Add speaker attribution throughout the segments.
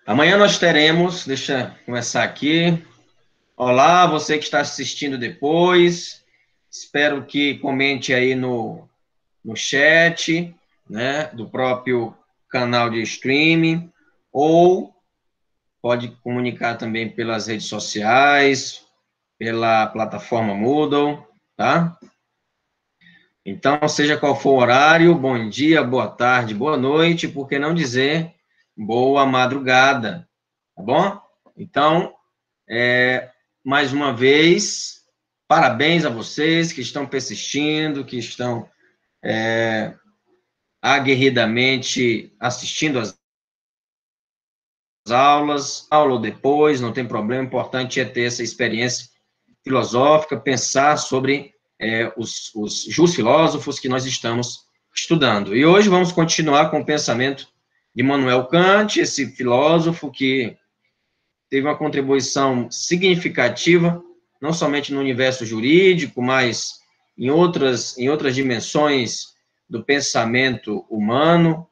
Speaker 1: Amanhã nós teremos, deixa eu começar aqui. Olá, você que está assistindo depois. Espero que comente aí no chat, né, do próprio canal de streaming, ou pode comunicar também pelas redes sociais, pela plataforma Moodle, tá? Então, seja qual for o horário, bom dia, boa tarde, boa noite, por que não dizer boa madrugada, tá bom? Então, mais uma vez, parabéns a vocês que estão persistindo, que estão aguerridamente assistindo às aulas, aula ou depois, não tem problema, o importante é ter essa experiência filosófica, pensar sobre os justos filósofos que nós estamos estudando. E hoje vamos continuar com o pensamento de Immanuel Kant, esse filósofo que teve uma contribuição significativa, não somente no universo jurídico, mas em outras dimensões do pensamento humano,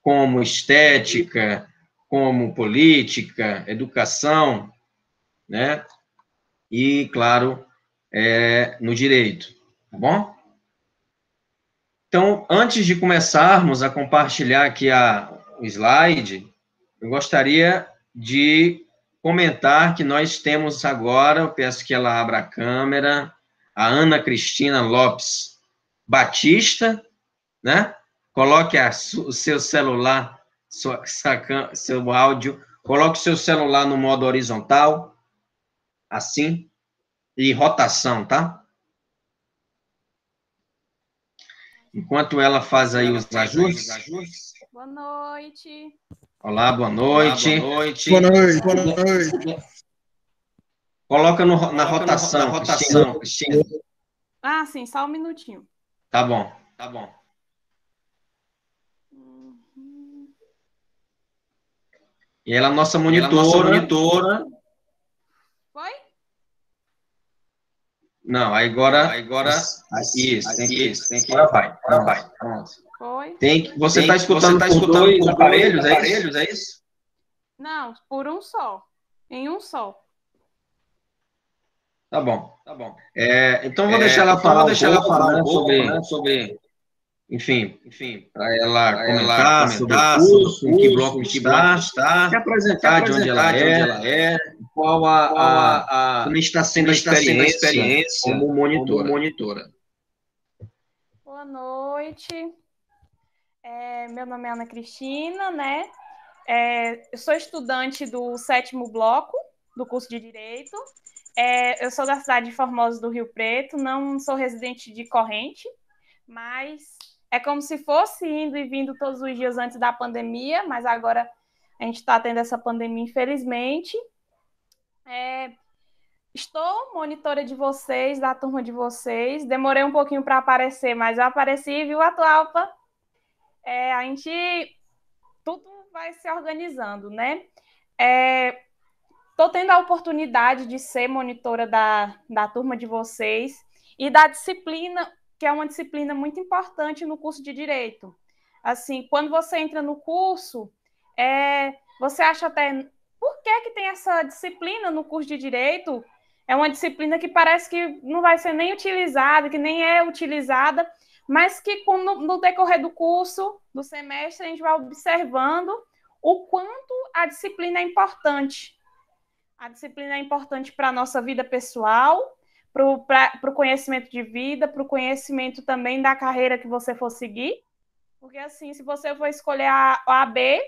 Speaker 1: como estética, como política, educação, né? E, claro, no direito, tá bom? Então, antes de começarmos a compartilhar aqui o slide, eu gostaria de comentar que nós temos agora, eu peço que ela abra a câmera, a Ana Cristina Lopes Batista, né? Coloque o seu celular, seu áudio, coloque o seu celular no modo horizontal, assim, e rotação, tá? Enquanto ela faz aí os ajustes.
Speaker 2: Boa noite.
Speaker 1: Olá, boa noite.
Speaker 3: Boa noite. Boa noite. Boa noite.
Speaker 1: Coloca na rotação, Cristina.
Speaker 2: Ah, sim, só um minutinho.
Speaker 1: Tá bom, tá bom. E ela é nossa monitora.
Speaker 2: Foi?
Speaker 1: Não, agora isso, tem que. Agora vai.
Speaker 2: Foi?
Speaker 1: Você está escutando por dois aparelhos, é isso?
Speaker 2: Não, por um só. Em um só.
Speaker 1: Tá bom. Então vou deixar ela falar um pouco sobre, enfim, para ela comentar sobre o curso, em que bloco está, se apresentar de onde ela é, qual como está sendo a experiência como monitora.
Speaker 2: Boa noite. Meu nome é Ana Cristina, né? Eu sou estudante do 7º bloco do curso de Direito. Eu sou da cidade de Formosa do Rio Preto, não sou residente de Corrente, mas é como se fosse indo e vindo todos os dias antes da pandemia, mas agora a gente está tendo essa pandemia, infelizmente. Estou monitora de vocês, da turma de vocês. Demorei um pouquinho para aparecer, mas eu apareci, viu, Atualpa? A gente... Tudo vai se organizando, né? Estou tendo a oportunidade de ser monitora da turma de vocês e da disciplina, que é uma disciplina muito importante no curso de Direito. Assim, quando você entra no curso, você acha até... Por que tem essa disciplina no curso de Direito? É uma disciplina que parece que não vai ser nem utilizada, que nem é utilizada, mas que no decorrer do curso, do semestre, a gente vai observando o quanto a disciplina é importante. A disciplina é importante para a nossa vida pessoal, para o conhecimento de vida, para o conhecimento também da carreira que você for seguir. Porque, assim, se você for escolher a AB,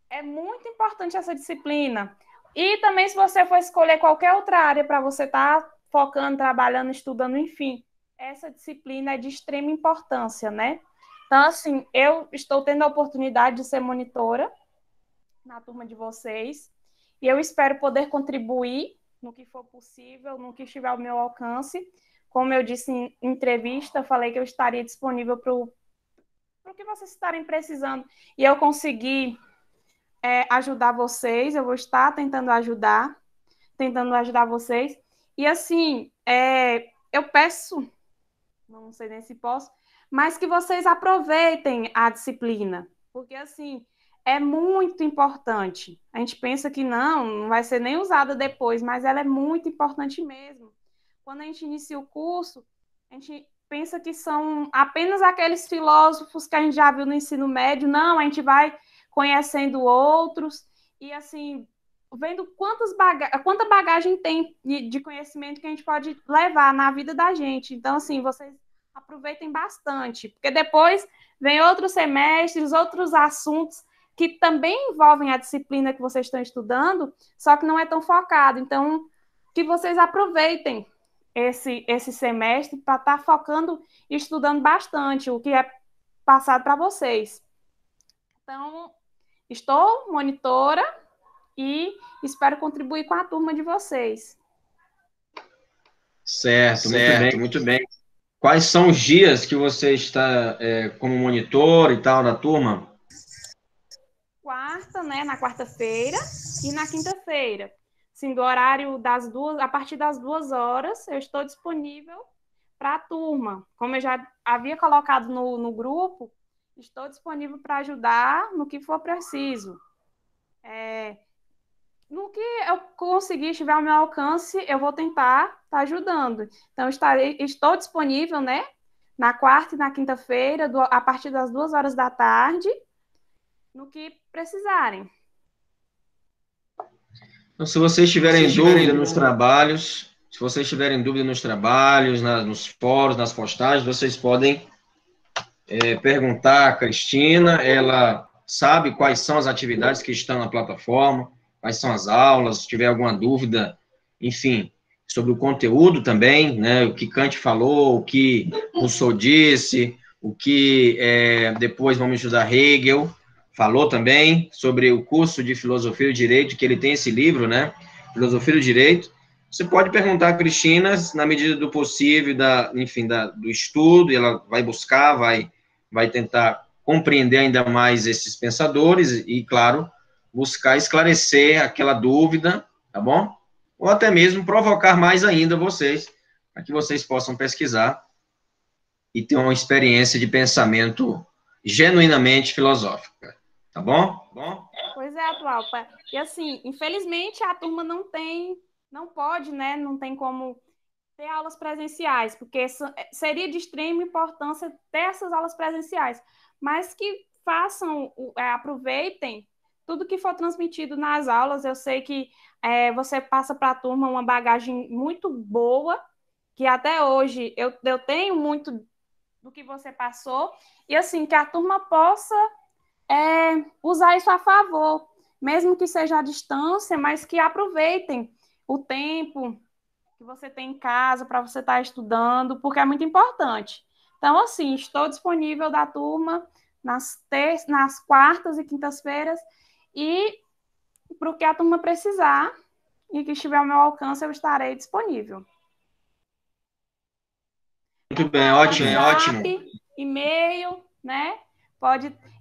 Speaker 2: é muito importante essa disciplina. E também, se você for escolher qualquer outra área para você estar focando, trabalhando, estudando, enfim, essa disciplina é de extrema importância, né? Então, assim, eu estou tendo a oportunidade de ser monitora na turma de vocês e eu espero poder contribuir no que for possível, no que estiver ao meu alcance. Como eu disse em entrevista, falei que eu estaria disponível para o que vocês estarem precisando e eu conseguir ajudar vocês, eu vou estar tentando ajudar vocês. E assim, eu peço, não sei nem se posso, mas que vocês aproveitem a disciplina, porque assim, é muito importante. A gente pensa que não vai ser nem usada depois, mas ela é muito importante mesmo. Quando a gente inicia o curso, a gente pensa que são apenas aqueles filósofos que a gente já viu no ensino médio. Não, a gente vai conhecendo outros e, assim, vendo quanta bagagem tem de conhecimento que a gente pode levar na vida da gente. Então, assim, vocês aproveitem bastante, porque depois vem outros semestres, outros assuntos que também envolvem a disciplina que vocês estão estudando, só que não é tão focado. Então, que vocês aproveitem esse semestre para estar focando e estudando bastante o que é passado para vocês. Então, estou monitora e espero contribuir com a turma de vocês.
Speaker 1: Certo, muito bem. Quais são os dias que você está como monitor e tal da turma?
Speaker 2: Quarta, né, na quarta-feira e na quinta-feira. Assim, do horário a partir das 2h, eu estou disponível para a turma. Como eu já havia colocado no grupo, estou disponível para ajudar no que for preciso. No que eu conseguir, estiver ao meu alcance, eu vou tentar estar ajudando. Então, estou disponível, né, na quarta e na quinta-feira, a partir das 2h, no que precisarem.
Speaker 1: Então, se vocês tiverem dúvida nos trabalhos, nos fóruns, nas postagens, vocês podem perguntar à Cristina. Ela sabe quais são as atividades que estão na plataforma, quais são as aulas, se tiver alguma dúvida, enfim, sobre o conteúdo também, né, o que Kant falou, o que Rousseau disse, o que depois vamos estudar Hegel falou também, sobre o curso de Filosofia do Direito, que ele tem esse livro, né, Filosofia do Direito. Você pode perguntar a Cristina, na medida do possível, do estudo, e ela vai buscar, vai tentar compreender ainda mais esses pensadores e, claro, buscar esclarecer aquela dúvida, tá bom? Ou até mesmo provocar mais ainda vocês, para que vocês possam pesquisar e ter uma experiência de pensamento genuinamente filosófica, tá bom?
Speaker 2: Pois é, Atualpa. E assim, infelizmente a turma não pode, né? Não tem como ter aulas presenciais, porque seria de extrema importância ter essas aulas presenciais, mas que aproveitem tudo que for transmitido nas aulas. Eu sei que você passa para a turma uma bagagem muito boa, que até hoje eu tenho muito do que você passou, e assim, que a turma possa usar isso a favor, mesmo que seja à distância, mas que aproveitem o tempo que você tem em casa para você estar estudando, porque é muito importante. Então, assim, estou disponível da turma nas quartas e quintas-feiras, e para o que a turma precisar e que estiver ao meu alcance, eu estarei disponível.
Speaker 1: Muito bem, ótimo.
Speaker 2: E-mail, né?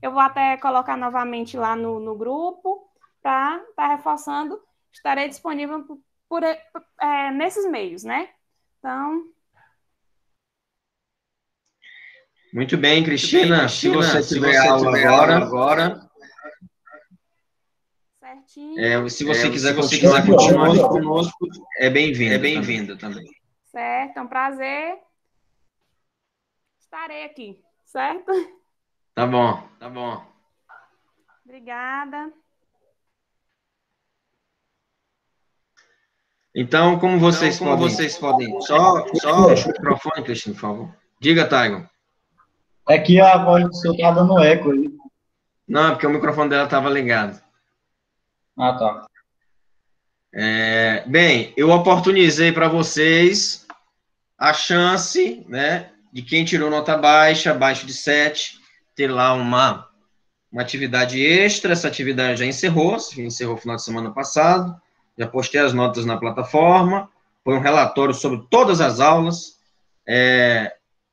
Speaker 2: Eu vou até colocar novamente lá no grupo para estar reforçando. Estarei disponível nesses meios, né? Então.
Speaker 1: Muito bem, Cristina. Se você tiver aula agora.
Speaker 2: Certinho.
Speaker 1: Se você quiser continuar conosco, é bem-vindo também.
Speaker 2: Certo, é um prazer. Estarei aqui, certo?
Speaker 1: Tá bom.
Speaker 2: Obrigada.
Speaker 1: Então, como vocês podem... Só o microfone, Cristina, por favor. Diga, Taigo.
Speaker 3: É que a voz do seu tá dando eco aí.
Speaker 1: Não, é porque o microfone dela estava ligado.
Speaker 3: Ah, tá.
Speaker 1: Bem, eu oportunizei para vocês a chance, né, de quem tirou nota baixa, abaixo de 7, ter lá uma atividade extra. Essa atividade já encerrou no final de semana passado. Já postei as notas na plataforma. Foi um relatório sobre todas as aulas.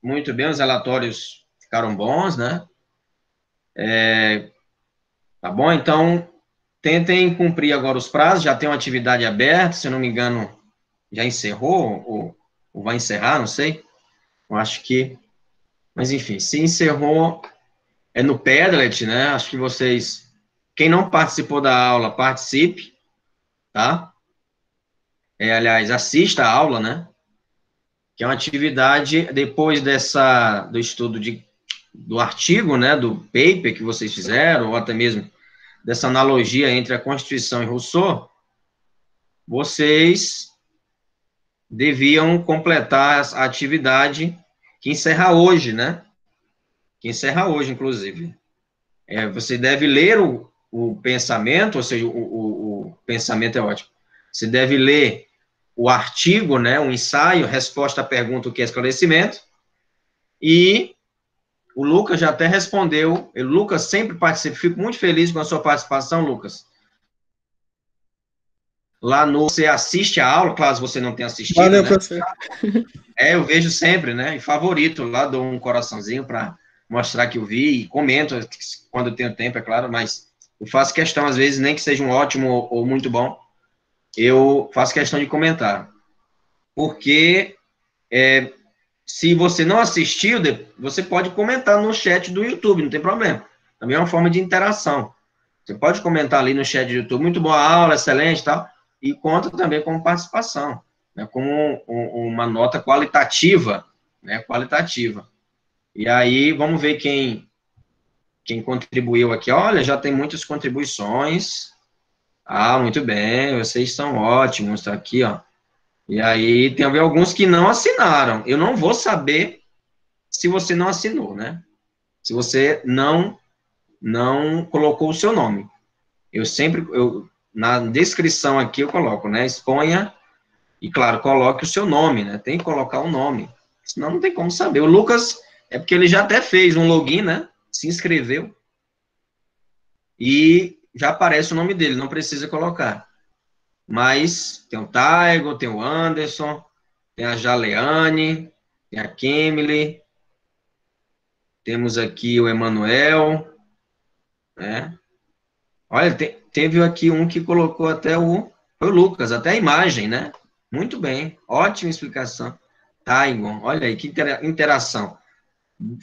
Speaker 1: Muito bem, os relatórios ficaram bons, né? Tá bom? Então, tentem cumprir agora os prazos. Já tem uma atividade aberta, se eu não me engano, já encerrou, ou vai encerrar, não sei. Eu acho que... Mas, enfim, se encerrou, é no Padlet, né? Acho que vocês quem não participou da aula, participe, tá? Aliás, assista a aula, né? Que é uma atividade, depois do estudo do artigo, né, do paper que vocês fizeram, ou até mesmo dessa analogia entre a Constituição e Rousseau, vocês deviam completar a atividade que encerra hoje, né? Que encerra hoje, inclusive. Você deve ler o pensamento, ou seja, o pensamento é ótimo. Você deve ler o artigo, né, um ensaio, resposta à pergunta, o que é esclarecimento, e o Lucas já até respondeu, o Lucas sempre participa, fico muito feliz com a sua participação, Lucas. Você assiste a aula, claro, se você não tem assistido,
Speaker 4: Valeu,
Speaker 1: né?
Speaker 4: professor.
Speaker 1: Eu vejo sempre, né? E favorito, lá dou um coraçãozinho para mostrar que eu vi, e comento quando eu tenho tempo, é claro, mas eu faço questão, às vezes, nem que seja um ótimo ou muito bom, eu faço questão de comentar. Porque se você não assistiu, você pode comentar no chat do YouTube, não tem problema. Também é uma forma de interação. Você pode comentar ali no chat do YouTube, muito boa aula, excelente e tal, e conta também como participação, né, como uma nota qualitativa, né, qualitativa. E aí, vamos ver quem contribuiu aqui. Olha, já tem muitas contribuições. Muito bem, vocês são ótimos, tá aqui, ó. E aí, tem alguns que não assinaram. Eu não vou saber se você não assinou, né? Se você não colocou o seu nome. Na descrição aqui eu coloco, né? Exponha, e claro, coloque o seu nome, né? Tem que colocar o nome. Senão não tem como saber. O Lucas, é porque ele já até fez um login, né? Se inscreveu. E já aparece o nome dele, não precisa colocar. Mas tem o Taigo, tem o Anderson, tem a Jaleane, tem a Kemily, temos aqui o Emanuel, né? Olha, teve aqui um que colocou até foi o Lucas, até a imagem, né? Muito bem, ótima explicação. Taigo, olha aí, que interação.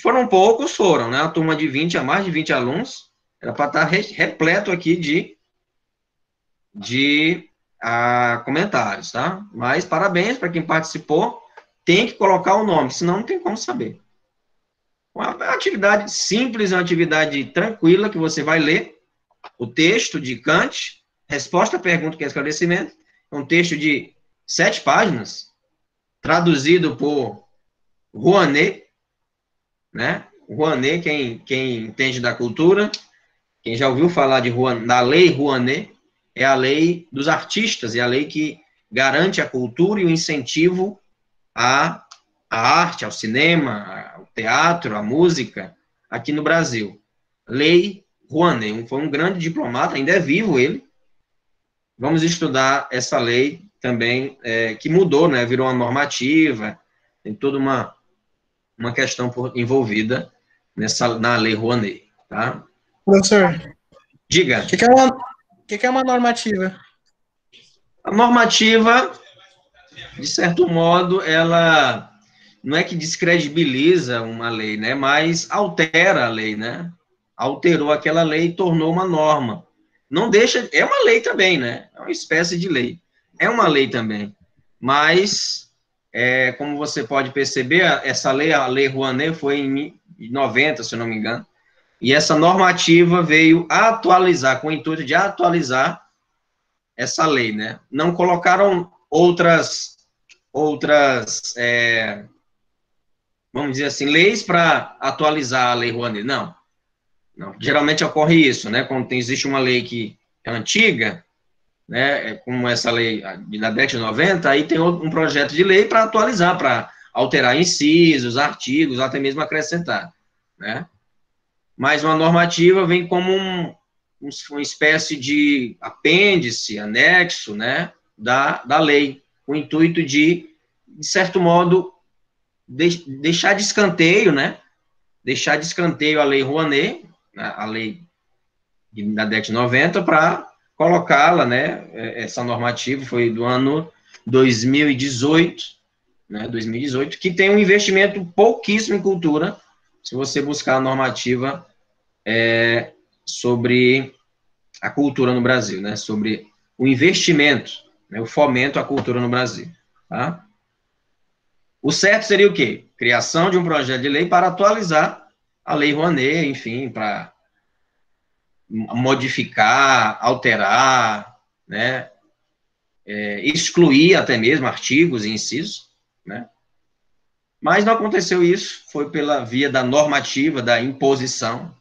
Speaker 1: Foram poucos, né? A turma de 20, a mais de 20 alunos, era para estar repleto aqui de comentários, tá? Mas parabéns para quem participou, tem que colocar o nome, senão não tem como saber. Uma atividade simples, uma atividade tranquila, que você vai ler o texto de Kant, resposta à pergunta que é esclarecimento, é um texto de 7 páginas, traduzido por Rouanet, né? Rouanet, quem entende da cultura, quem já ouviu falar da lei Rouanet, é a lei dos artistas, é a lei que garante a cultura e o incentivo à arte, ao cinema, ao teatro, à música, aqui no Brasil. Lei Rouanet, foi um grande diplomata, ainda é vivo ele. Vamos estudar essa lei também, que mudou, né, virou uma normativa, tem toda uma questão envolvida na lei Rouanet, tá?
Speaker 4: Professor,
Speaker 1: Diga.
Speaker 4: O que é uma normativa?
Speaker 1: A normativa, de certo modo, ela não é que descredibiliza uma lei, né, mas altera a lei, né? Alterou aquela lei e tornou uma norma. Não deixa, é uma lei também, né? É uma espécie de lei. É uma lei também. Mas, como você pode perceber, essa lei, a lei Rouanet, foi em 90, se eu não me engano, e essa normativa veio atualizar, com o intuito de atualizar essa lei, né? Não colocaram outras vamos dizer assim, leis para atualizar a lei Rouanet, não. Geralmente ocorre isso, né? Quando existe uma lei que é antiga, né, como essa lei da década de 90, aí tem um projeto de lei para atualizar, para alterar incisos, artigos, até mesmo acrescentar, né? Mas uma normativa vem como uma espécie de apêndice, anexo, né, da lei, com o intuito de certo modo, deixar de escanteio, né, deixar de escanteio a lei Rouanet, a lei da década de 90, para colocá-la, né, essa normativa foi do ano 2018, né, 2018, que tem um investimento pouquíssimo em cultura, se você buscar a normativa sobre a cultura no Brasil, né? Sobre o investimento, né? O fomento à cultura no Brasil, tá? O certo seria o quê? Criação de um projeto de lei para atualizar a Lei Rouanet, enfim, para modificar, alterar, né? Excluir até mesmo artigos e incisos, né? Mas não aconteceu isso, foi pela via da normativa, da imposição.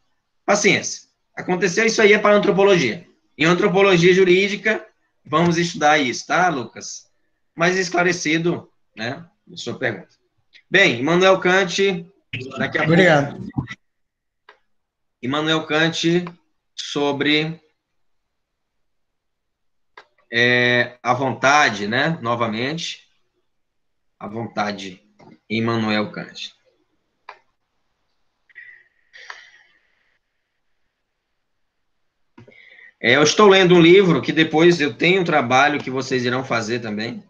Speaker 1: Paciência. Aconteceu isso aí é para antropologia. Em antropologia jurídica, vamos estudar isso, tá, Lucas? Mais esclarecido, né, a sua pergunta. Bem, Immanuel Kant, daqui a
Speaker 4: Obrigado.
Speaker 1: pouco. Immanuel Kant sobre a vontade, né, novamente, a vontade em Immanuel Kant. Eu estou lendo um livro que depois eu tenho um trabalho que vocês irão fazer também.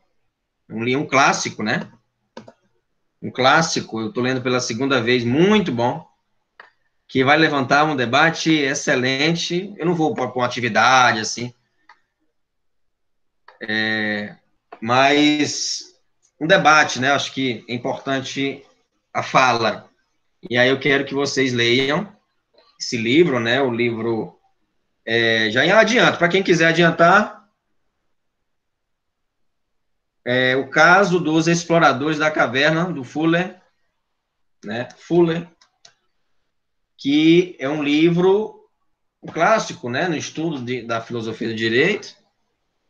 Speaker 1: Um clássico, né? Um clássico, eu estou lendo pela segunda vez, muito bom, que vai levantar um debate excelente. Eu não vou pôr uma atividade, assim, mas um debate, né? Acho que é importante a fala. E aí eu quero que vocês leiam esse livro, né? O livro... já adianto, para quem quiser adiantar, o caso dos exploradores da caverna, do Fuller, né? Fuller, que é um livro clássico, né? No estudo da filosofia do direito.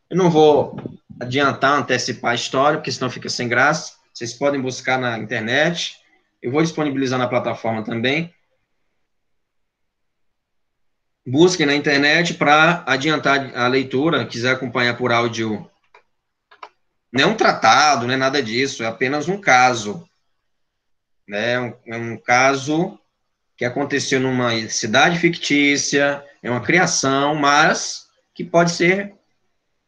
Speaker 1: Eu não vou adiantar, antecipar a história, porque senão fica sem graça. Vocês podem buscar na internet. Eu vou disponibilizar na plataforma também. Busquem na internet para adiantar a leitura. Quiser acompanhar por áudio, não é um tratado, não é nada disso, é apenas um caso. Né? É um caso que aconteceu numa cidade fictícia, é uma criação, mas que pode ser...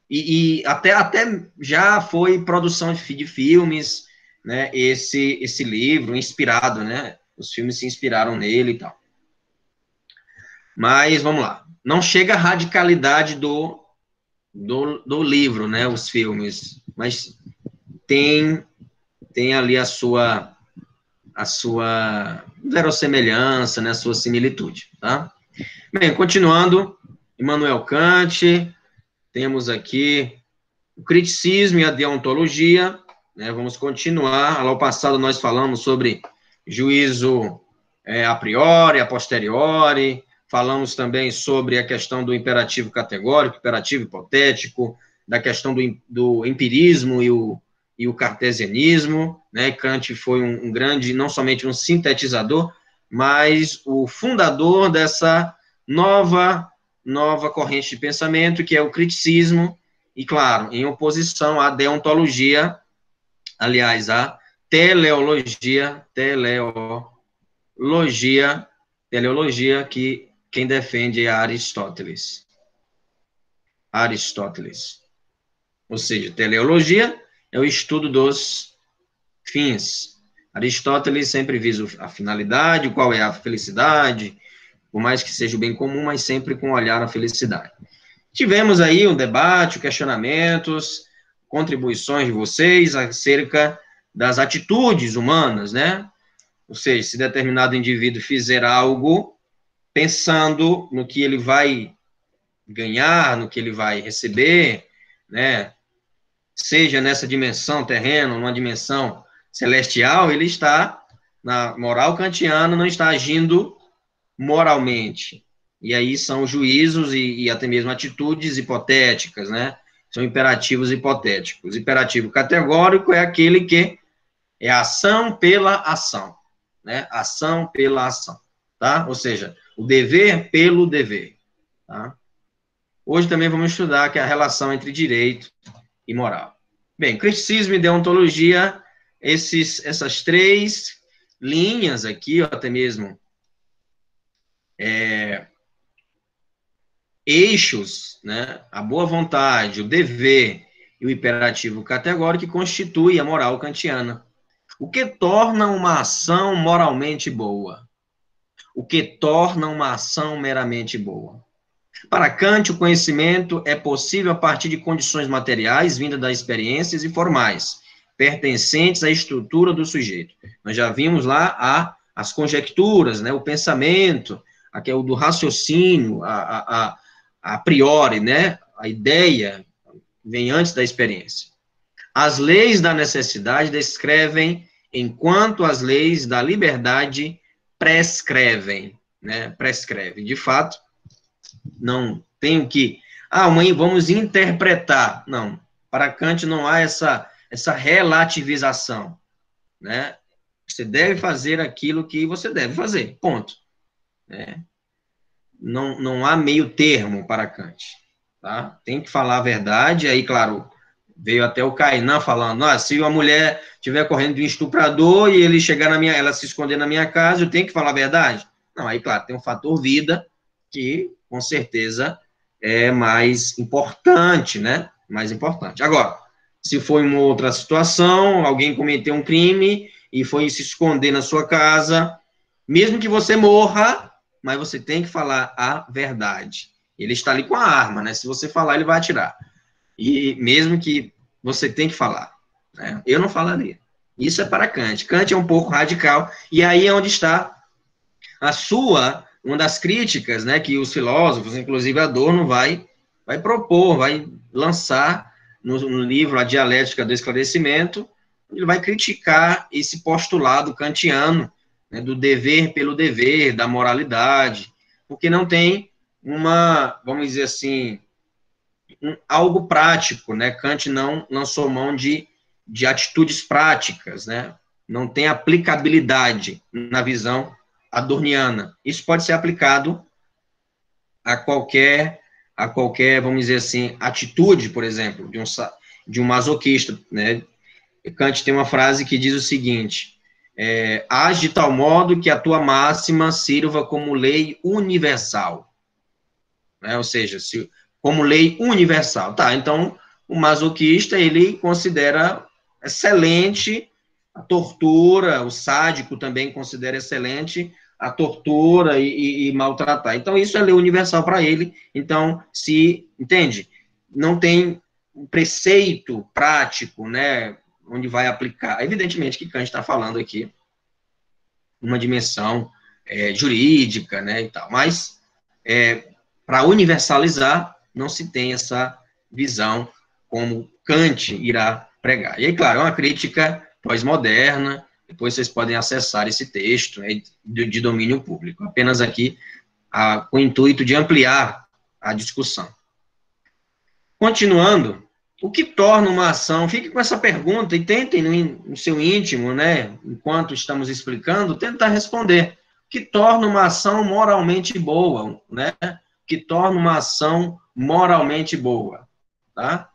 Speaker 1: E até já foi produção de filmes, né? Esse livro, inspirado, né? Os filmes se inspiraram nele e tal. Mas, vamos lá. Não chega a radicalidade do livro, né? Os filmes. Mas tem ali a sua verossemelhança, né? A sua similitude, tá? Bem, continuando. Immanuel Kant... Temos aqui o criticismo e a deontologia, né? Vamos continuar. Lá no passado nós falamos sobre juízo a priori, a posteriori, falamos também sobre a questão do imperativo categórico, imperativo hipotético, da questão do empirismo e o cartesianismo, né? Kant foi um grande, não somente um sintetizador, mas o fundador dessa nova corrente de pensamento, que é o criticismo, e, claro, em oposição à deontologia, aliás, à teleologia, que quem defende é Aristóteles. Ou seja, teleologia é o estudo dos fins. Aristóteles sempre visa a finalidade, qual é a felicidade, por mais que seja o bem comum, mas sempre com um olhar na felicidade. Tivemos aí um debate, questionamentos, contribuições de vocês acerca das atitudes humanas, né? Ou seja, se determinado indivíduo fizer algo pensando no que ele vai ganhar, no que ele vai receber, né? Seja nessa dimensão terrena, numa dimensão celestial, ele está, na moral kantiana, não está agindo moralmente. E aí são juízos e até mesmo atitudes hipotéticas, né? São imperativos hipotéticos. Imperativo categórico é aquele que é ação pela ação, né? Ação pela ação, tá? Ou seja, o dever pelo dever, tá? Hoje também vamos estudar que é a relação entre direito e moral. Bem, criticismo e deontologia, essas três linhas aqui, ó, até mesmo eixos, né, a boa vontade, o dever e o imperativo categórico que constitui a moral kantiana. O que torna uma ação moralmente boa? O que torna uma ação meramente boa? Para Kant, o conhecimento é possível a partir de condições materiais vindas das experiências e formais, pertencentes à estrutura do sujeito. Nós já vimos lá as conjecturas, né, o pensamento, aqui é o do raciocínio, a priori, né, a ideia vem antes da experiência. As leis da necessidade descrevem, enquanto as leis da liberdade prescrevem, né, prescrevem. De fato, não tenho que, mãe, vamos interpretar. Não, para Kant não há essa relativização, né? Você deve fazer aquilo que você deve fazer, ponto. Né? Não há meio termo para Kant, tá? Tem que falar a verdade, aí, claro, veio até o Kainan falando, se uma mulher estiver correndo de um estuprador e ele chegar ela se esconder na minha casa, eu tenho que falar a verdade? Não, aí, claro, tem um fator vida que, com certeza, é mais importante, né? Mais importante. Agora, se for em uma outra situação, alguém cometeu um crime e foi se esconder na sua casa, mesmo que você morra, mas você tem que falar a verdade. Ele está ali com a arma, né? Se você falar, ele vai atirar. E mesmo que você tem que falar, né? Eu não falaria. Isso é para Kant. Kant é um pouco radical, e aí é onde está uma das críticas, né, que os filósofos, inclusive Adorno, vai propor, vai lançar no livro A Dialética do Esclarecimento. Ele vai criticar esse postulado kantiano, né, do dever pelo dever, da moralidade, porque não tem vamos dizer assim, algo prático, né? Kant não lançou mão de atitudes práticas, né? Não tem aplicabilidade na visão adorniana. Isso pode ser aplicado a qualquer, vamos dizer assim, atitude, por exemplo, de um masoquista, né? Kant tem uma frase que diz o seguinte: age de tal modo que a tua máxima sirva como lei universal. Né? Ou seja, como lei universal. Tá, então, o masoquista, ele considera excelente a tortura, o sádico também considera excelente a tortura e maltratar. Então, isso é lei universal para ele. Então, entende? Não tem um preceito prático, né, onde vai aplicar. Evidentemente que Kant está falando aqui uma dimensão jurídica, né, e tal, mas para universalizar, não se tem essa visão como Kant irá pregar. E aí, claro, é uma crítica pós-moderna, depois vocês podem acessar esse texto, né, de domínio público, apenas aqui com o intuito de ampliar a discussão. Continuando, o que torna uma ação? Fique com essa pergunta e tentem, no seu íntimo, né, enquanto estamos explicando, tentar responder. O que torna uma ação moralmente boa, né? O que torna uma ação moralmente boa, tá?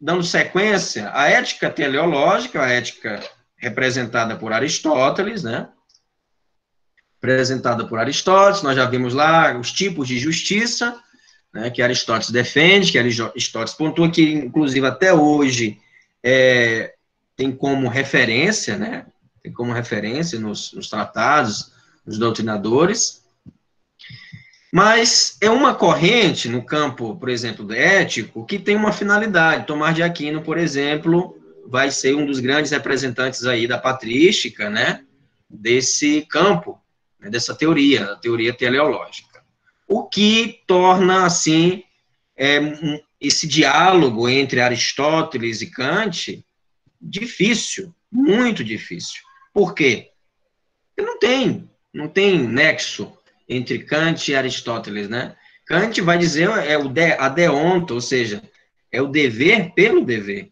Speaker 1: Dando sequência, a ética teleológica, a ética representada por Aristóteles, né? Representada por Aristóteles, nós já vimos lá os tipos de justiça, né, que Aristóteles defende, que Aristóteles pontua, que inclusive até hoje tem como referência, né, tem como referência nos tratados, nos doutrinadores, mas é uma corrente no campo, por exemplo, do ético, que tem uma finalidade. Tomás de Aquino, por exemplo, vai ser um dos grandes representantes aí da patrística, né, desse campo, né, dessa teoria, a teoria teleológica. O que torna, assim, esse diálogo entre Aristóteles e Kant difícil, muito difícil. Por quê? Porque não tem nexo entre Kant e Aristóteles, né? Kant vai dizer a deonta, ou seja, é o dever pelo dever,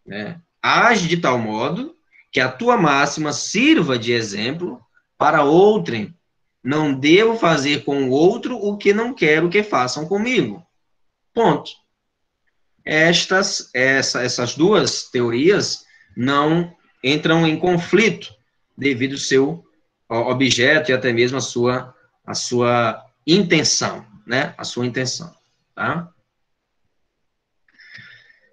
Speaker 1: né? Age de tal modo que a tua máxima sirva de exemplo para outrem. Não devo fazer com o outro o que não quero que façam comigo. Ponto. Essas duas teorias não entram em conflito devido ao seu objeto e até mesmo a sua intenção, né? A sua intenção, tá?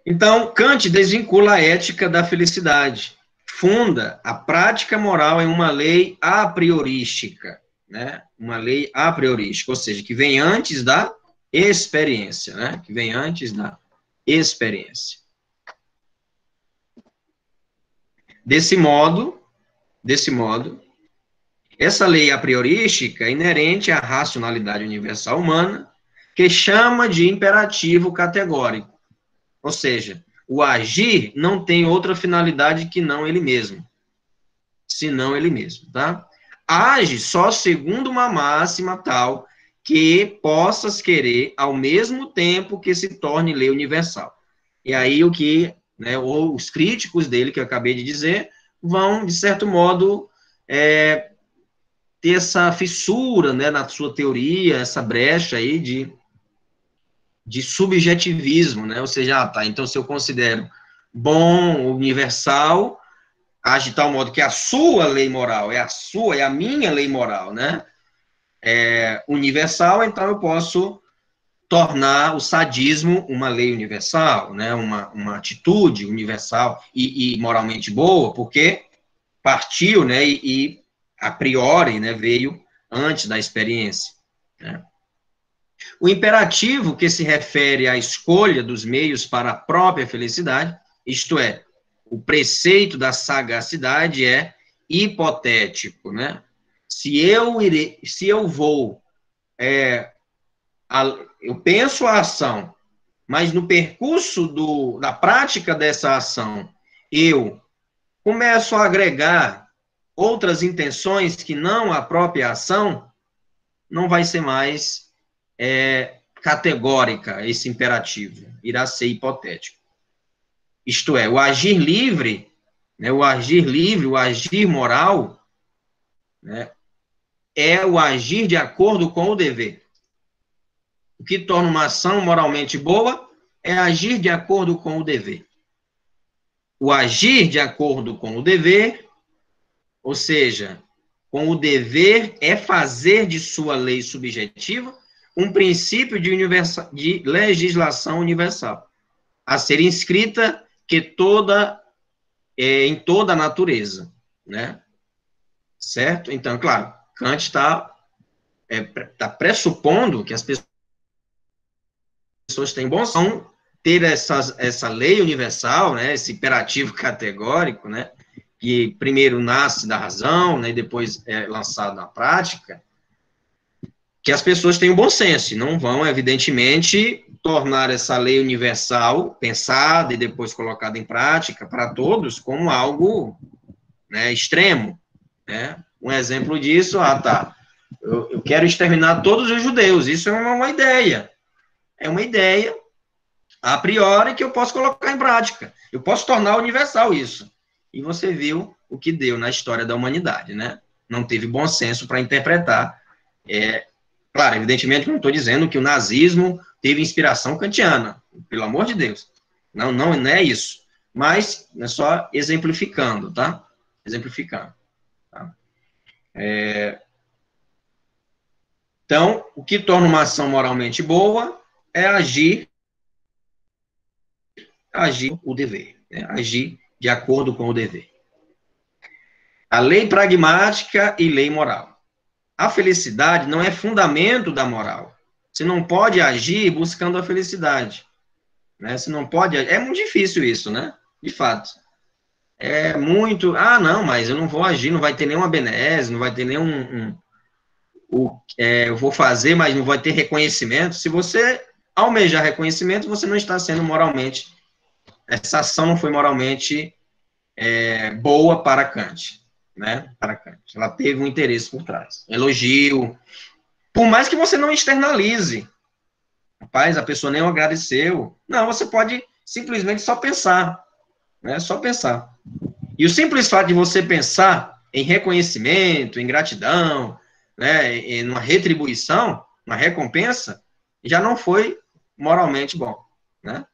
Speaker 1: Então, Kant desvincula a ética da felicidade. Funda a prática moral em uma lei a priorística. né? Uma lei a priorística, ou seja, que vem antes da experiência, né? Que vem antes da experiência. Desse modo, essa lei a priorística é inerente à racionalidade universal humana, que chama de imperativo categórico. Ou seja, o agir não tem outra finalidade que não ele mesmo. Senão ele mesmo, tá? Age só segundo uma máxima tal que possas querer ao mesmo tempo que se torne lei universal. E aí o que, né, ou os críticos dele, que eu acabei de dizer, vão, de certo modo, ter essa fissura, né, na sua teoria, essa brecha aí de subjetivismo, né? Ou seja, tá, então se eu considero bom, universal, age de tal modo que a sua lei moral é a minha lei moral, né? Universal, então eu posso tornar o sadismo uma lei universal, né? Uma atitude universal e moralmente boa, porque partiu, né? E a priori, né? Veio antes da experiência, né? O imperativo que se refere à escolha dos meios para a própria felicidade, isto é, o preceito da sagacidade é hipotético, né? Se eu vou, eu penso a ação, mas no percurso da prática dessa ação, eu começo a agregar outras intenções que não a própria ação, não vai ser mais categórica esse imperativo, irá ser hipotético. Isto é, o agir livre, né, o agir moral, né, é o agir de acordo com o dever. O que torna uma ação moralmente boa é agir de acordo com o dever. O agir de acordo com o dever, ou seja, com o dever é fazer de sua lei subjetiva um princípio de legislação universal, a ser inscrita em toda a natureza, né? Certo? Então, claro, Kant está pressupondo que as pessoas têm bom senso ter essa lei universal, né? Esse imperativo categórico, né? Que primeiro nasce da razão, né? E depois é lançado na prática, que as pessoas têm o bom senso e não vão, evidentemente, tornar essa lei universal, pensada e depois colocada em prática para todos, como algo, né, extremo, né? Um exemplo disso, eu quero exterminar todos os judeus, isso é uma ideia. É uma ideia, a priori, que eu posso colocar em prática. Eu posso tornar universal isso. E você viu o que deu na história da humanidade, né? Não teve bom senso para interpretar. Claro, evidentemente, não estou dizendo que o nazismo teve inspiração kantiana, pelo amor de Deus. Não é isso. Mas é só exemplificando, tá? Exemplificando. Tá? Então, o que torna uma ação moralmente boa é agir o dever, né? Agir de acordo com o dever. A lei pragmática e lei moral. A felicidade não é fundamento da moral. Você não pode agir buscando a felicidade, né? Você não pode... É muito difícil isso, né? De fato. É muito... não, mas eu não vou agir, não vai ter nenhuma benesse, não vai ter nenhum... eu vou fazer, mas não vai ter reconhecimento. Se você almejar reconhecimento, você não está sendo moralmente... Essa ação não foi moralmente boa para Kant, né? Para Kant. Ela teve um interesse por trás. Elogio. Por mais que você não externalize. Rapaz, a pessoa nem agradeceu. Não, você pode simplesmente só pensar. Né? Só pensar. E o simples fato de você pensar em reconhecimento, em gratidão, né, em uma retribuição, uma recompensa, já não foi moralmente bom. Né?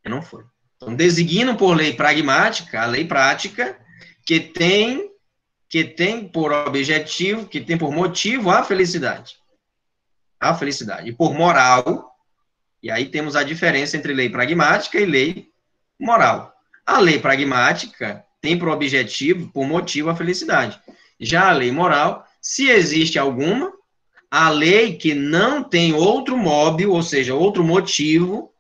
Speaker 1: Não foi. Então, designam por lei pragmática, a lei prática, que tem por objetivo, que tem por motivo a felicidade. A felicidade. E por moral, e aí temos a diferença entre lei pragmática e lei moral. A lei pragmática tem por objetivo, por motivo, a felicidade. Já a lei moral Se existe alguma, a lei que não tem outro móvel, ou seja, outro motivo,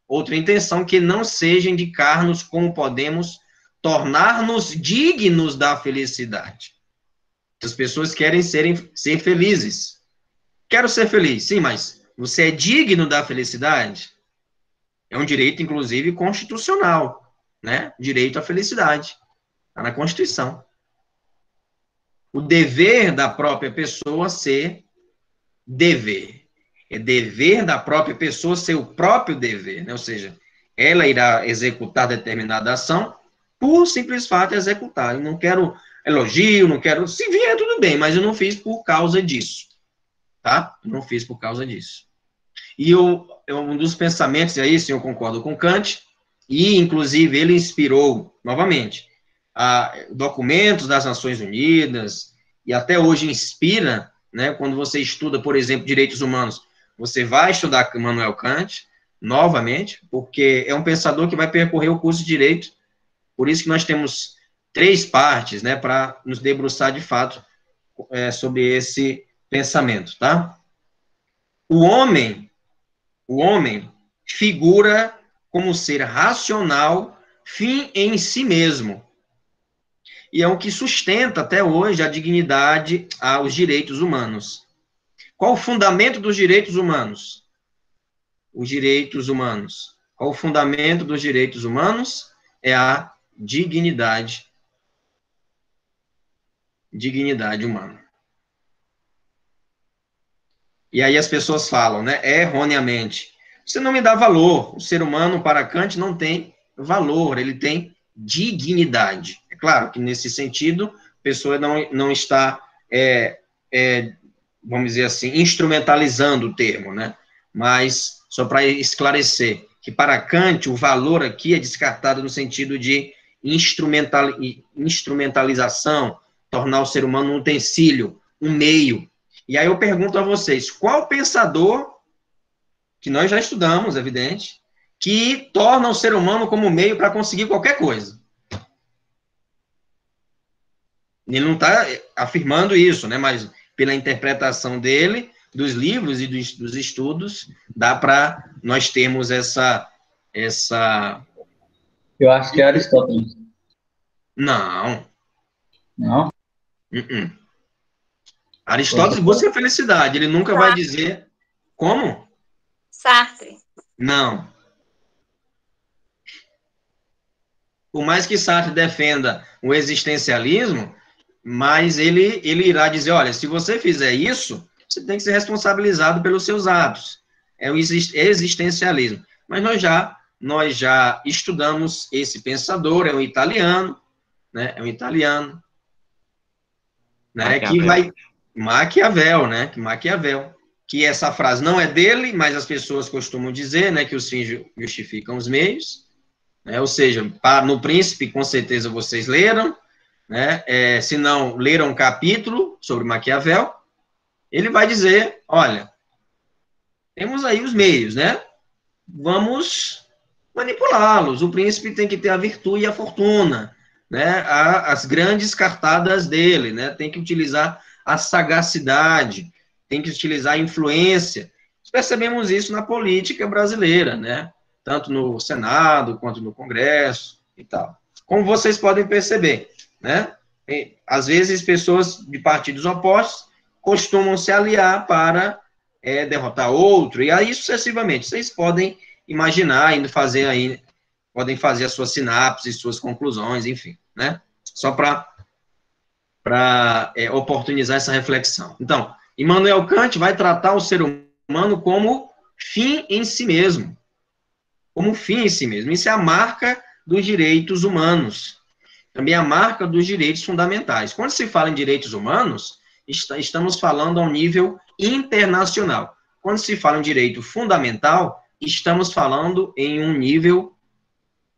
Speaker 1: outra intenção que não seja indicar-nos como podemos tornar-nos dignos da felicidade. As pessoas querem ser felizes. Quero ser feliz, sim, mas você é digno da felicidade? É um direito, inclusive, constitucional, né? Direito à felicidade. Está na Constituição. O dever da própria pessoa ser dever. É dever da própria pessoa ser o próprio dever, né? Ou seja, ela irá executar determinada ação por simples fato de executar. Eu não quero elogio, não quero... Se vier, tudo bem, mas eu não fiz por causa disso, tá? Eu não fiz por causa disso. E um dos pensamentos, e aí sim eu concordo com Kant, e inclusive ele inspirou, novamente, documentos das Nações Unidas, e até hoje inspira, né, quando você estuda, por exemplo, direitos humanos, você vai estudar Immanuel Kant, novamente, porque é um pensador que vai percorrer o curso de Direito, por isso que nós temos 3 partes, né, para nos debruçar de fato sobre esse pensamento, tá? O homem figura como ser racional, fim em si mesmo, e é o que sustenta até hoje a dignidade aos direitos humanos. Qual o fundamento dos direitos humanos? Os direitos humanos. Qual o fundamento dos direitos humanos? É a dignidade. Dignidade humana. E aí as pessoas falam, né, erroneamente, você não me dá valor. O ser humano, para Kant, não tem valor, ele tem dignidade. É claro que, nesse sentido, a pessoa não está, vamos dizer assim, instrumentalizando o termo, né? Mas, só para esclarecer, que para Kant, o valor aqui é descartado no sentido de instrumentalização, tornar o ser humano um utensílio, um meio. E aí eu pergunto a vocês, qual pensador, que nós já estudamos, evidente, que torna o ser humano como meio para conseguir qualquer coisa? Ele não está afirmando isso, né? Mas pela interpretação dele, dos livros e dos estudos, dá para nós termos essa...
Speaker 3: Eu acho que é Aristóteles.
Speaker 1: Não.
Speaker 3: Não?
Speaker 1: Aristóteles busca a felicidade, ele nunca vai dizer... Como?
Speaker 5: Sartre.
Speaker 1: Não. Por mais que Sartre defenda o existencialismo, mas ele irá dizer, olha, se você fizer isso, você tem que ser responsabilizado pelos seus atos. É o existencialismo. Mas nós já estudamos esse pensador, é um italiano, né? É um italiano, né? Que vai... Maquiavel, né? Maquiavel. Que essa frase não é dele, mas as pessoas costumam dizer, né? Que os fins justificam os meios. Né? Ou seja, no Príncipe, com certeza vocês leram, né? Se não leram um capítulo sobre Maquiavel, ele vai dizer, olha, temos aí os meios, né? Vamos manipulá-los. O príncipe tem que ter a virtude e a fortuna, né? As grandes cartadas dele, né? Tem que utilizar a sagacidade, tem que utilizar a influência. Nós percebemos isso na política brasileira, né? Tanto no Senado, quanto no Congresso e tal. Como vocês podem perceber, né? Às vezes, pessoas de partidos opostos costumam se aliar para derrotar outro, e aí sucessivamente. Vocês podem imaginar, podem fazer as suas sinapses, suas conclusões, enfim, né? Só para oportunizar essa reflexão. Então, Immanuel Kant vai tratar o ser humano como fim em si mesmo. Como fim em si mesmo. Isso é a marca dos direitos humanos. Também a marca dos direitos fundamentais. Quando se fala em direitos humanos, estamos falando a um nível internacional. Quando se fala em direito fundamental, estamos falando em um nível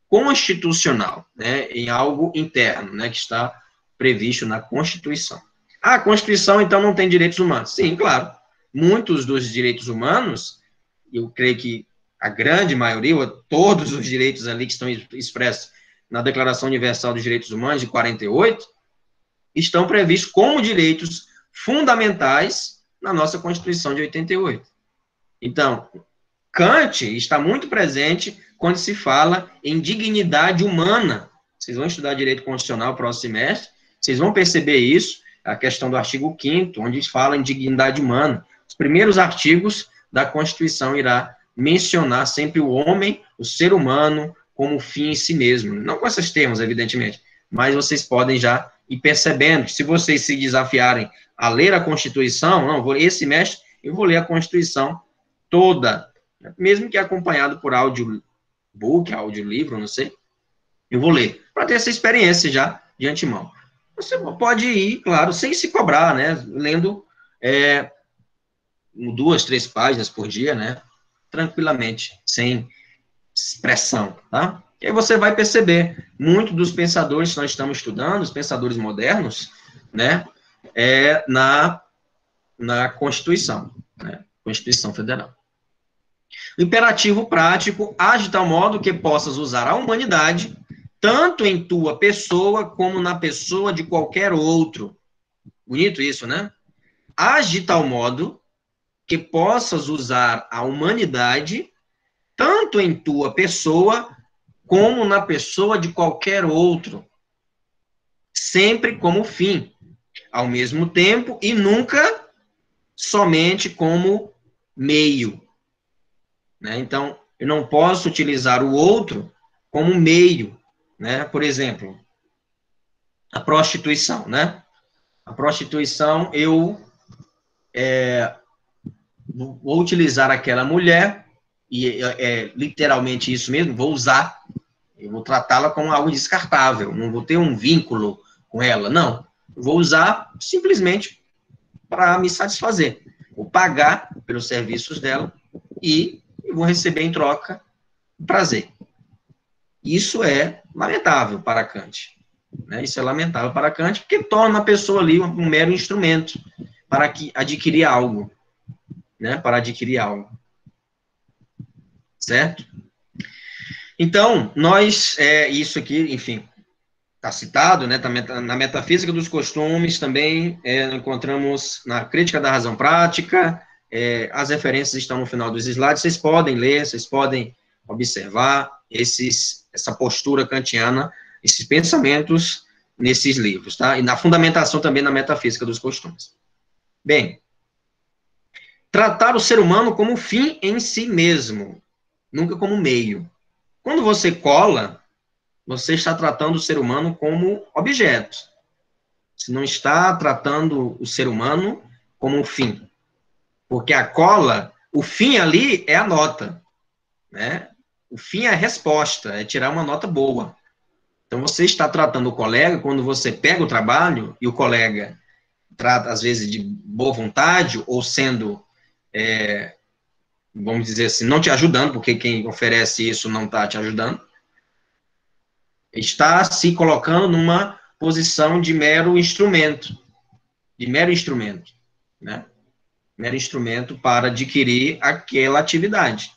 Speaker 1: constitucional, né, em algo interno, né, que está previsto na Constituição. A Constituição, então, não tem direitos humanos. Sim, claro. Muitos dos direitos humanos, eu creio que a grande maioria, ou todos os direitos ali que estão expressos na Declaração Universal dos Direitos Humanos, de 48, estão previstos como direitos fundamentais na nossa Constituição de 88. Então, Kant está muito presente quando se fala em dignidade humana. Vocês vão estudar direito constitucional próximo semestre, vocês vão perceber isso, a questão do artigo 5º, onde fala em dignidade humana. Os primeiros artigos da Constituição irá mencionar sempre o homem, o ser humano, como fim em si mesmo. Não com esses termos, evidentemente, mas vocês podem já ir percebendo que se vocês se desafiarem a ler a Constituição, não, esse semestre eu vou ler a Constituição toda, mesmo que acompanhado por audiobook, audiolivro, não sei, eu vou ler, para ter essa experiência já de antemão. Você pode ir, claro, sem se cobrar, né, lendo 2, 3 páginas por dia, né, tranquilamente, sem pressão, tá? E aí você vai perceber, muitos dos pensadores que nós estamos estudando, os pensadores modernos, né, na Constituição, né, Constituição Federal. O imperativo prático age de tal modo que possas usar a humanidade, tanto em tua pessoa, como na pessoa de qualquer outro. Bonito isso, né? Age de tal modo que possas usar a humanidade, tanto em tua pessoa, como na pessoa de qualquer outro. Sempre como fim, ao mesmo tempo, e nunca somente como meio. Né? Então, eu não posso utilizar o outro como meio, né? Por exemplo, a prostituição, né? A prostituição, eu vou utilizar aquela mulher, e literalmente isso mesmo, vou usar, eu vou tratá-la como algo descartável, não vou ter um vínculo com ela, não. Eu vou usar simplesmente para me satisfazer. Vou pagar pelos serviços dela e eu vou receber em troca prazer. Isso é lamentável para Kant. Né? Isso é lamentável para Kant, porque torna a pessoa ali um mero instrumento para adquirir algo. Né? Para adquirir algo. Certo? Então, isso aqui, enfim, está citado, né? Na Metafísica dos Costumes, também encontramos na Crítica da Razão Prática, as referências estão no final dos slides, vocês podem ler, vocês podem observar essa postura kantiana, esses pensamentos nesses livros, tá? E na fundamentação também na Metafísica dos Costumes. Bem, tratar o ser humano como fim em si mesmo, nunca como meio. Quando você cola, você está tratando o ser humano como objeto. Você não está tratando o ser humano como um fim. Porque a cola, o fim ali é a nota, né? O fim é a resposta, é tirar uma nota boa. Então, você está tratando o colega, quando você pega o trabalho, e o colega trata, às vezes, de boa vontade, ou sendo, vamos dizer assim, não te ajudando, porque quem oferece isso não está te ajudando, está se colocando numa posição de mero instrumento, né? Mero instrumento para adquirir aquela atividade,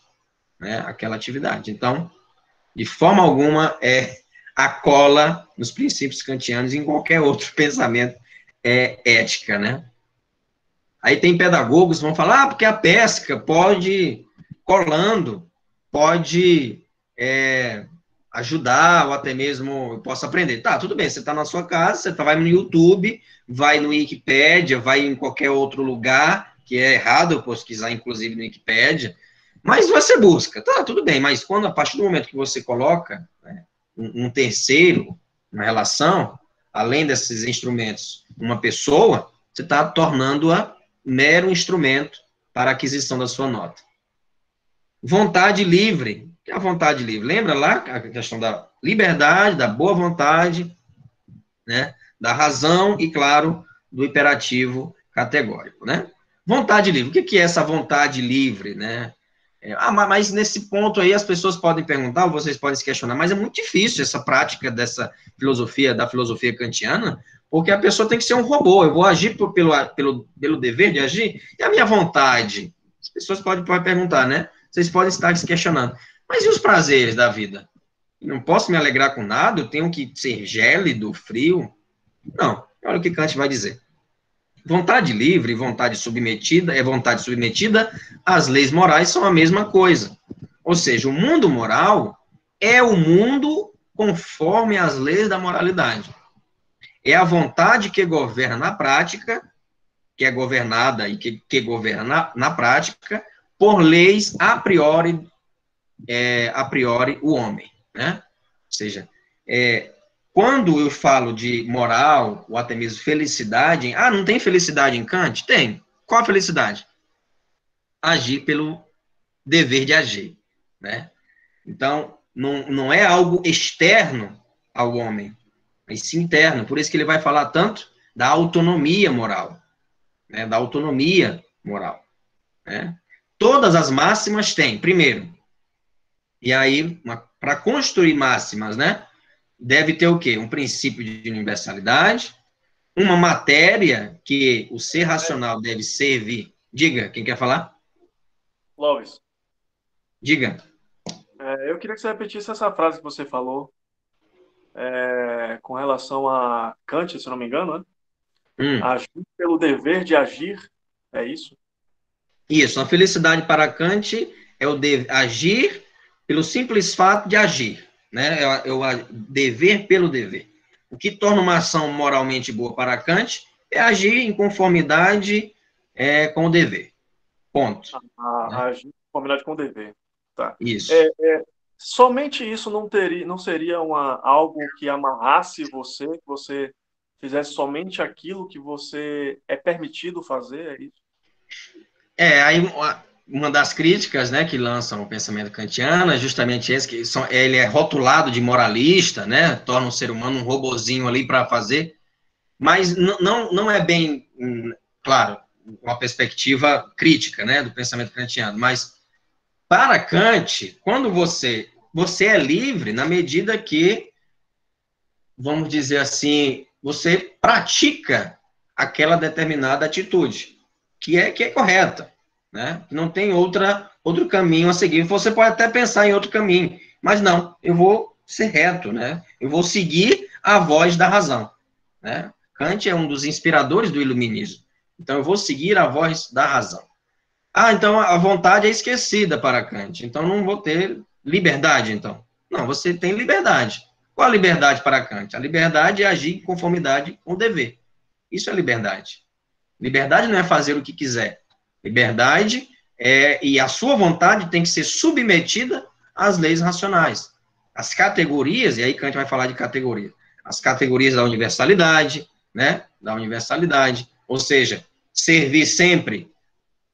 Speaker 1: né? Aquela atividade. Então, de forma alguma, a cola nos princípios kantianos e em qualquer outro pensamento ética, né? Aí tem pedagogos que vão falar, porque a pesca pode, colando, pode ajudar, ou até mesmo eu posso aprender. Tá, tudo bem, você está na sua casa, você vai no YouTube, vai no Wikipédia, vai em qualquer outro lugar, que é errado eu pesquisar, inclusive, no Wikipédia, mas você busca. Tá, tudo bem, mas quando, a partir do momento que você coloca, né, um terceiro na relação, além desses instrumentos, uma pessoa, você está tornando-a mero instrumento para a aquisição da sua nota. Vontade livre. O que é a vontade livre? Lembra lá a questão da liberdade, da boa vontade, né, da razão e, claro, do imperativo categórico, né? Vontade livre. O que é essa vontade livre, né? Mas nesse ponto aí as pessoas podem perguntar, ou vocês podem se questionar, mas é muito difícil essa prática dessa filosofia, da filosofia kantiana, porque a pessoa tem que ser um robô. Eu vou agir pelo dever de agir, e a minha vontade? As pessoas podem perguntar, né? Vocês podem estar se questionando. Mas e os prazeres da vida? Não posso me alegrar com nada? Eu tenho que ser gélido, frio? Não. Olha o que Kant vai dizer. vontade livre e vontade submetida às leis morais são a mesma coisa. Ou seja, o mundo moral é o mundo conforme as leis da moralidade. É a vontade que governa na prática, que é governada e que governa na prática por leis a priori o homem, né? Ou seja, quando eu falo de moral, ou até mesmo felicidade, não tem felicidade em Kant? Tem. Qual a felicidade? Agir pelo dever de agir, né? Então, não é algo externo ao homem, mas sim interno. Por isso que ele vai falar tanto da autonomia moral, né? Da autonomia moral, né? Todas as máximas têm, primeiro, e aí, para construir máximas, né? Deve ter o quê? Um princípio de universalidade, uma matéria que o ser racional deve servir. Diga, quem quer falar?
Speaker 5: Lois,
Speaker 1: Diga.
Speaker 5: eu queria que você repetisse essa frase que você falou com relação a Kant, se não me engano, né? Agir pelo dever de agir, é isso?
Speaker 1: Isso, a felicidade para Kant é o agir pelo simples fato de agir, né? É o dever pelo dever. O que torna uma ação moralmente boa para Kant é agir em conformidade com o dever. Ponto.
Speaker 5: Agir em conformidade com o dever. Tá.
Speaker 1: Isso.
Speaker 5: Somente isso não seria algo que amarrasse você, que você fizesse somente aquilo que você é permitido fazer, é isso?
Speaker 1: Aí uma das críticas, né, que lançam o pensamento kantiano é justamente esse, que ele é rotulado de moralista, né, torna o ser humano um robozinho ali para fazer, mas não é bem, claro, uma perspectiva crítica, né, do pensamento kantiano, mas para Kant, quando você é livre na medida que, vamos dizer assim, você pratica aquela determinada atitude, que é correta, né? Não tem outro caminho a seguir. Você pode até pensar em outro caminho, mas não, eu vou ser reto, né? Eu vou seguir a voz da razão, né? Kant é um dos inspiradores do iluminismo. Então, eu vou seguir a voz da razão. Então a vontade é esquecida para Kant. Então, não vou ter liberdade, então. Não, você tem liberdade. Qual a liberdade para Kant? A liberdade é agir em conformidade com o dever. Isso é liberdade. Liberdade não é fazer o que quiser. Liberdade e a sua vontade tem que ser submetida às leis racionais. As categorias, e aí Kant vai falar de categoria, as categorias da universalidade, né? Da universalidade, ou seja, servir sempre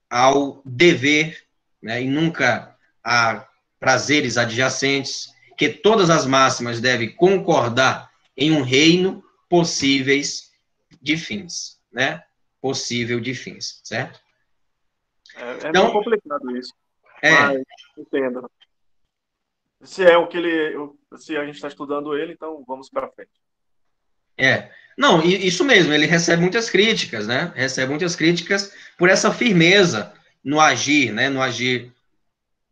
Speaker 1: ao dever, né? E nunca a prazeres adjacentes, que todas as máximas devem concordar em um reino possíveis de fins, né? Possível de fins, certo?
Speaker 5: Então, meio complicado isso. Mas entendo. Se é o que se a gente está estudando ele, então vamos para frente.
Speaker 1: Não, isso mesmo, ele recebe muitas críticas, né? Recebe muitas críticas por essa firmeza no agir, né? No agir,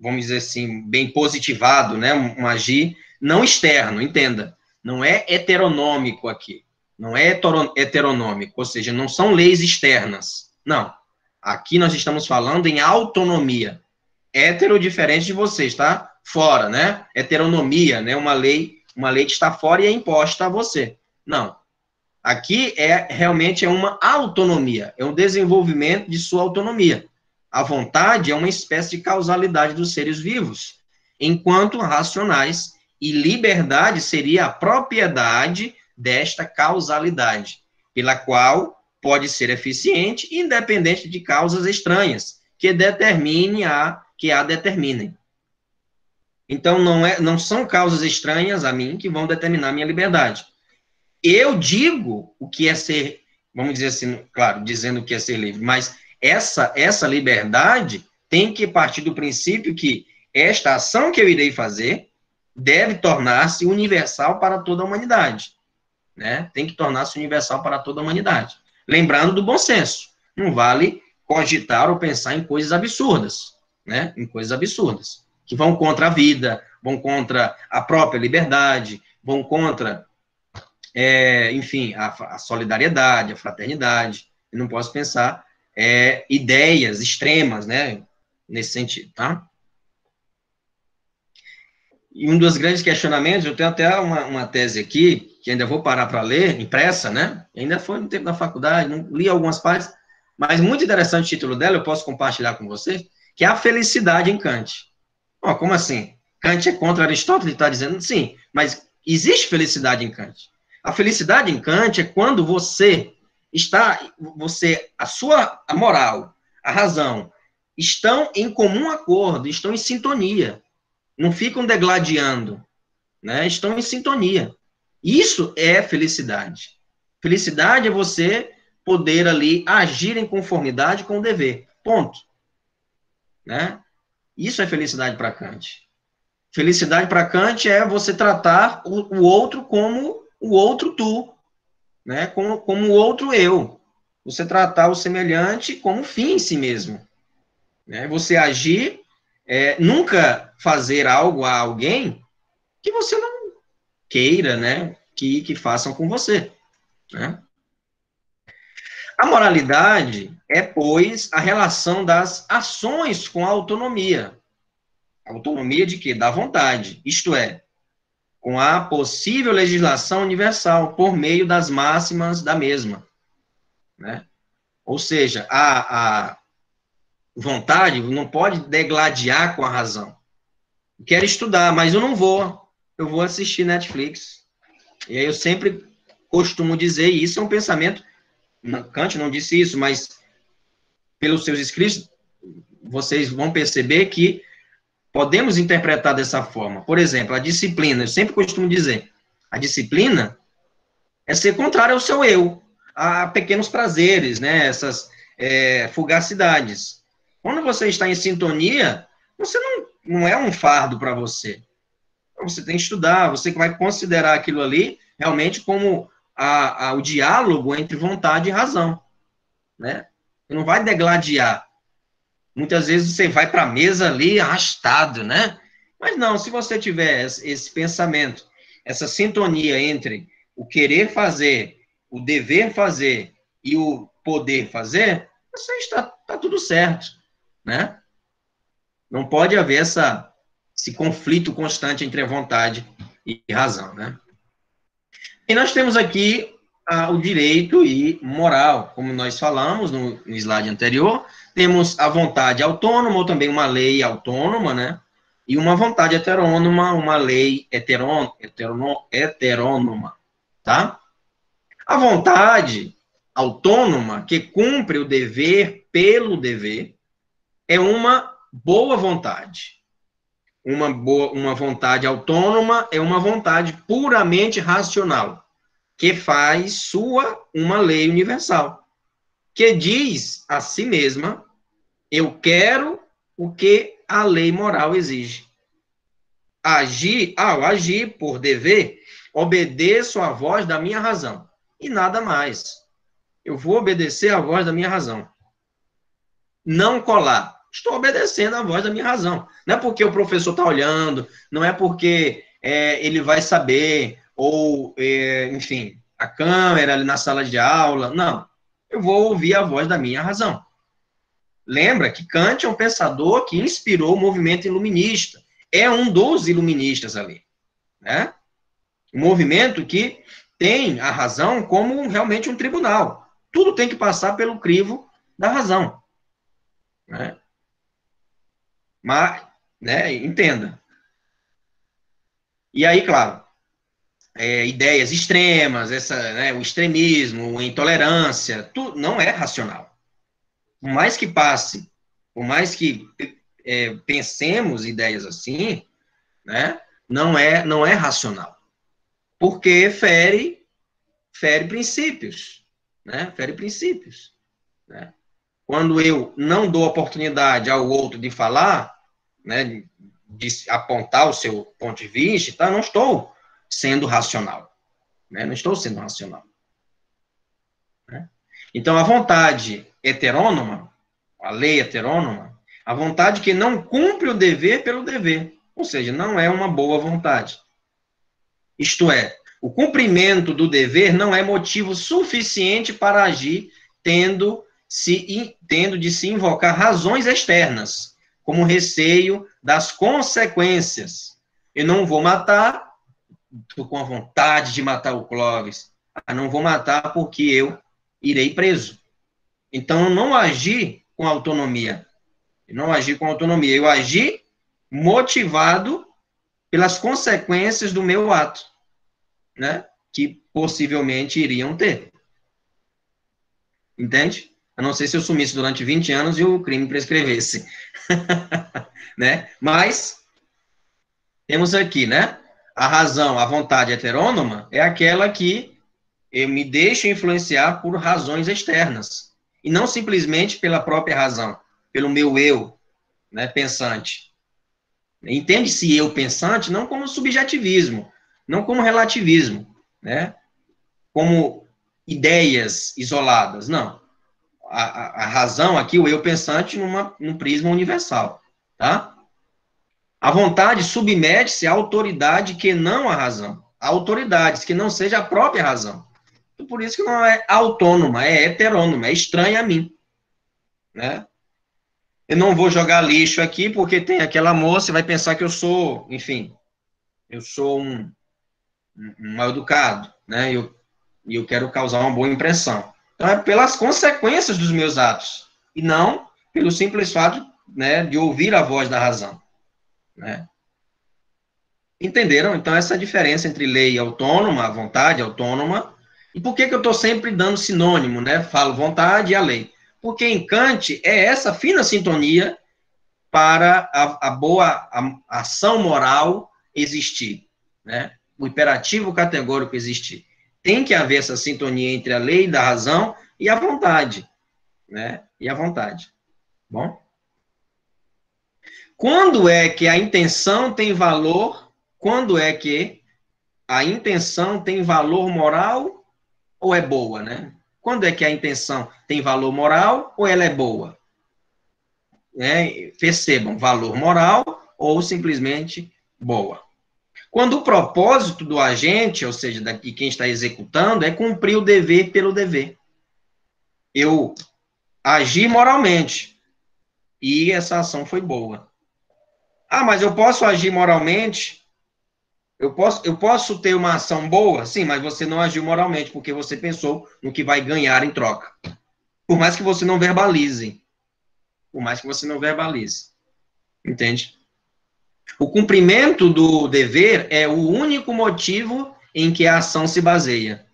Speaker 1: vamos dizer assim, bem positivado, né? Um agir não externo, entenda. Não é heteronômico aqui. Não é heteronômico, ou seja, não são leis externas. Não. Aqui nós estamos falando em autonomia. Hétero diferente de vocês, tá? Fora, né? Heteronomia, né? Uma lei que está fora e é imposta a você. Não. Aqui realmente é uma autonomia, é um desenvolvimento de sua autonomia. A vontade é uma espécie de causalidade dos seres vivos, enquanto racionais, e liberdade seria a propriedade desta causalidade, pela qual pode ser eficiente, independente de causas estranhas, que a determinem. Então, não são causas estranhas a mim que vão determinar minha liberdade. Eu digo o que é ser, vamos dizer assim, claro, dizendo o que é ser livre, mas essa liberdade tem que partir do princípio que esta ação que eu irei fazer deve tornar-se universal para toda a humanidade, né? Tem que tornar-se universal para toda a humanidade. Lembrando do bom senso, não vale cogitar ou pensar em coisas absurdas, né? Em coisas absurdas, que vão contra a vida, vão contra a própria liberdade, vão contra enfim, a solidariedade, a fraternidade, Eu não posso pensar ideias extremas, né? Nesse sentido, tá? E um dos grandes questionamentos, eu tenho até uma tese aqui, que ainda vou parar para ler, impressa, né? Ainda foi no tempo da faculdade, não li algumas partes, mas muito interessante o título dela, eu posso compartilhar com você, que é a felicidade em Kant. Oh, como assim? Kant é contra Aristóteles, está dizendo, sim, mas existe felicidade em Kant. A felicidade em Kant é quando a moral, a razão, estão em comum acordo, estão em sintonia, não ficam degladiando, né? Estão em sintonia. Isso é felicidade. Felicidade é você poder ali agir em conformidade com o dever. Ponto. Né? Isso é felicidade para Kant. Felicidade para Kant é você tratar o outro como o outro tu, né? Como o outro eu. Você tratar o semelhante como fim em si mesmo. Né? Você agir, nunca fazer algo a alguém que você não queira, né? Que façam com você. Né? A moralidade é, pois, a relação das ações com a autonomia. Autonomia de quê? Da vontade. Isto é, com a possível legislação universal por meio das máximas da mesma. Né? Ou seja, a vontade não pode degladiar com a razão. Quero estudar, mas eu não vou. Eu vou assistir Netflix. E aí eu sempre costumo dizer, e isso é um pensamento, Kant não disse isso, mas pelos seus escritos, vocês vão perceber que podemos interpretar dessa forma. Por exemplo, a disciplina, eu sempre costumo dizer, a disciplina é ser contrário ao seu eu, a pequenos prazeres, né, essas fugacidades. Quando você está em sintonia, você não é um fardo para você. Você tem que estudar, você vai considerar aquilo ali realmente como o diálogo entre vontade e razão. Né? Você não vai degladiar. Muitas vezes você vai para a mesa ali arrastado, né? Mas não, se você tiver esse pensamento, essa sintonia entre o querer fazer, o dever fazer e o poder fazer, você está tudo certo, né? Não pode haver esse conflito constante entre a vontade e razão, né? E nós temos aqui o direito e moral, como nós falamos no slide anterior, temos a vontade autônoma, ou também uma lei autônoma, né? E uma vontade heterônoma, uma lei heterônoma, tá? A vontade autônoma, que cumpre o dever pelo dever, é uma boa vontade. Uma vontade autônoma é uma vontade puramente racional, que faz uma lei universal, que diz a si mesma, eu quero o que a lei moral exige. Ao agir por dever, obedeço à voz da minha razão, e nada mais. Eu vou obedecer à voz da minha razão. Não colar. Estou obedecendo à voz da minha razão. Não é porque o professor está olhando, não é porque ele vai saber, ou, enfim, a câmera ali na sala de aula. Não. Eu vou ouvir a voz da minha razão. Lembra que Kant é um pensador que inspirou o movimento iluminista. É um dos iluministas ali. Né? Um movimento que tem a razão como realmente um tribunal. Tudo tem que passar pelo crivo da razão. Né? Mas, né, entenda. E aí, claro, ideias extremas, o extremismo, a intolerância, tudo não é racional. Por mais que passe, por mais que pensemos ideias assim, né, não é racional. Porque fere princípios, né, fere princípios. Né? Quando eu não dou oportunidade ao outro de falar, né, de apontar o seu ponto de vista, então eu não estou sendo racional. Né? Não estou sendo racional. Né? Então, a vontade heterônoma, a lei heterônoma, a vontade que não cumpre o dever pelo dever, ou seja, não é uma boa vontade. Isto é, o cumprimento do dever não é motivo suficiente para agir tendo de se invocar razões externas, como receio das consequências. Eu não vou matar, estou com a vontade de matar o Clóvis. Não vou matar porque eu irei preso. Então, eu não agi com autonomia. Eu agi motivado pelas consequências do meu ato, né? Que possivelmente iriam ter. Entende? A não ser se eu sumisse durante 20 anos e o crime prescrevesse. Né? Mas, temos aqui, né? A razão, a vontade heterônoma é aquela que eu me deixo influenciar por razões externas. E não simplesmente pela própria razão, pelo meu eu, né, pensante. Entende-se eu pensante não como subjetivismo, não como relativismo, né? Como ideias isoladas, não. A razão aqui, o eu pensante, num prisma universal, tá? A vontade submete-se à autoridade que não a razão, a autoridades que não seja a própria razão. Então, por isso que não é autônoma, é heterônoma, é estranha a mim, né? Eu não vou jogar lixo aqui porque tem aquela moça e vai pensar que eu sou, enfim, eu sou um mal educado, né? E eu quero causar uma boa impressão. Então, é pelas consequências dos meus atos, e não pelo simples fato, né, de ouvir a voz da razão, né? Entenderam? Então, essa é a diferença entre lei autônoma, a vontade autônoma, e por que que eu estou sempre dando sinônimo, né? Falo vontade e a lei. Porque em Kant é essa fina sintonia para a boa ação moral existir, né? O imperativo categórico existir. Tem que haver essa sintonia entre a lei da razão e a vontade, né? E a vontade. Bom? Quando é que a intenção tem valor? Quando é que a intenção tem valor moral ou é boa, né? Quando é que a intenção tem valor moral ou ela é boa? Né? Percebam, valor moral ou simplesmente boa. Quando o propósito do agente, ou seja, de quem está executando, é cumprir o dever pelo dever. Eu agi moralmente e essa ação foi boa. Mas eu posso agir moralmente? Eu posso ter uma ação boa? Sim, mas você não agiu moralmente porque você pensou no que vai ganhar em troca. Por mais que você não verbalize. Por mais que você não verbalize. Entende? O cumprimento do dever é o único motivo em que a ação se baseia.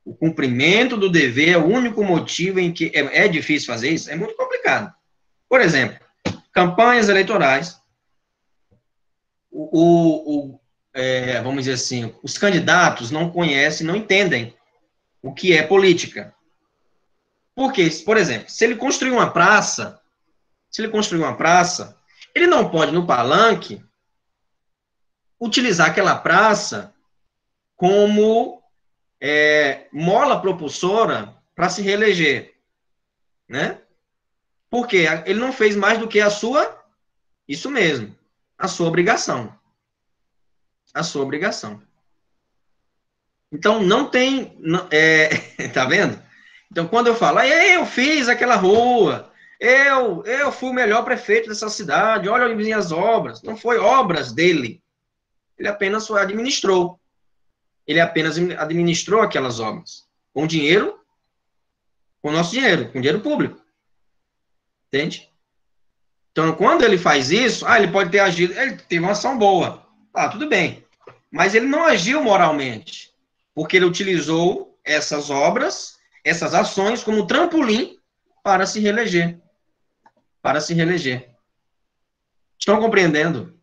Speaker 1: O cumprimento do dever é o único motivo em que... É difícil fazer isso? É muito complicado. Por exemplo, campanhas eleitorais. Vamos dizer assim, os candidatos não conhecem, não entendem o que é política. Porque, por exemplo, se ele construir uma praça, ele não pode, no palanque, utilizar aquela praça como mola propulsora para se reeleger, né? Porque ele não fez mais do que isso mesmo, a sua obrigação. A sua obrigação. Então, não tem, tá vendo? Então, quando eu falo, eu fiz aquela rua, eu fui o melhor prefeito dessa cidade, olha as minhas obras, não foi obras dele, ele apenas administrou. Ele apenas administrou aquelas obras. Com dinheiro, com o nosso dinheiro, com dinheiro público. Entende? Então, quando ele faz isso, ele pode ter agido, ele teve uma ação boa. Tudo bem. Mas ele não agiu moralmente, porque ele utilizou essas obras, essas ações, como trampolim para se reeleger. Para se reeleger. Estão compreendendo?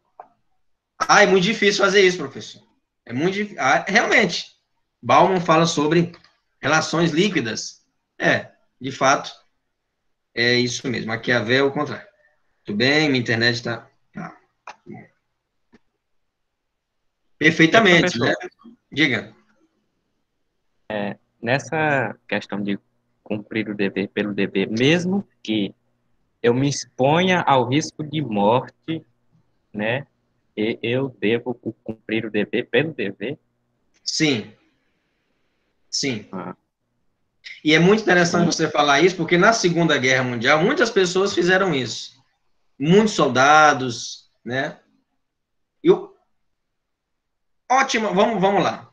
Speaker 1: É muito difícil fazer isso, professor. É muito difícil. Realmente. Bauman fala sobre relações líquidas. De fato, é isso mesmo. Maquiavel é o contrário. Tudo bem, minha internet está... Perfeitamente, né? Diga.
Speaker 6: Nessa questão de cumprir o dever pelo dever, mesmo que eu me exponha ao risco de morte, né? E eu devo cumprir o dever pelo dever?
Speaker 1: Sim. Sim. E é muito interessante você falar isso, porque na Segunda Guerra Mundial, muitas pessoas fizeram isso. Muitos soldados, né? Ótimo, vamos lá.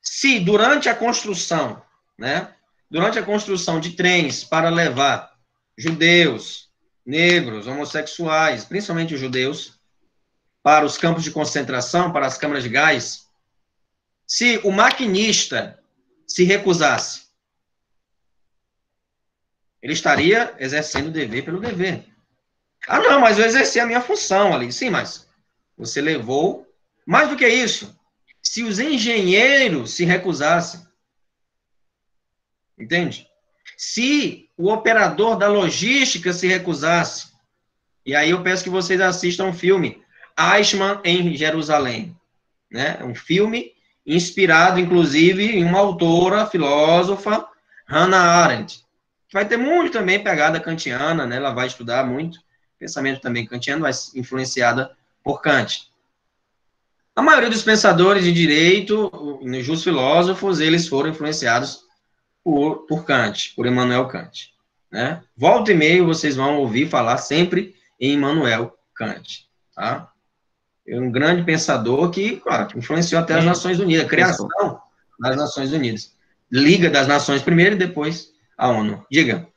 Speaker 1: Se durante a construção, né? Durante a construção de trens para levar judeus, negros, homossexuais, principalmente os judeus, para os campos de concentração, para as câmaras de gás, se o maquinista se recusasse, ele estaria exercendo o dever pelo dever. Ah, não, mas eu exerci a minha função ali. Sim, mas você levou... Mais do que isso, se os engenheiros se recusassem, entende? Se o operador da logística se recusasse, e aí eu peço que vocês assistam o filme Eichmann em Jerusalém, né? Um filme inspirado, inclusive, em uma autora, filósofa, Hannah Arendt, que vai ter muito também pegada kantiana, né? Ela vai estudar muito pensamento também kantiano, mas influenciada por Kant. A maioria dos pensadores de direito, os filósofos, eles foram influenciados por Kant, por Immanuel Kant, né? Volta e meia vocês vão ouvir falar sempre em Immanuel Kant, tá? É um grande pensador que, claro, influenciou até as Nações Unidas, a criação das Nações Unidas. Liga das Nações primeiro e depois a ONU. Diga.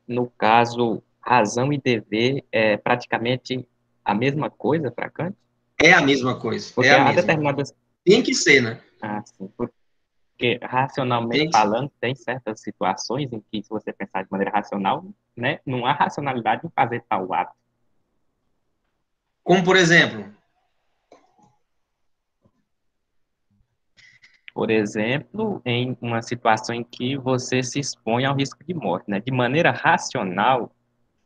Speaker 6: No caso, razão e dever é praticamente a mesma coisa para Kant?
Speaker 1: É a mesma coisa.
Speaker 6: Porque
Speaker 1: é a
Speaker 6: há
Speaker 1: mesma.
Speaker 6: determinadas...
Speaker 1: Tem que ser, né?
Speaker 6: Ah, sim. Porque, racionalmente falando, tem certas situações em que, se você pensar de maneira racional, né, não há racionalidade em fazer tal ato.
Speaker 1: Como, por exemplo?
Speaker 6: Por exemplo, em uma situação em que você se expõe ao risco de morte, né? De maneira racional,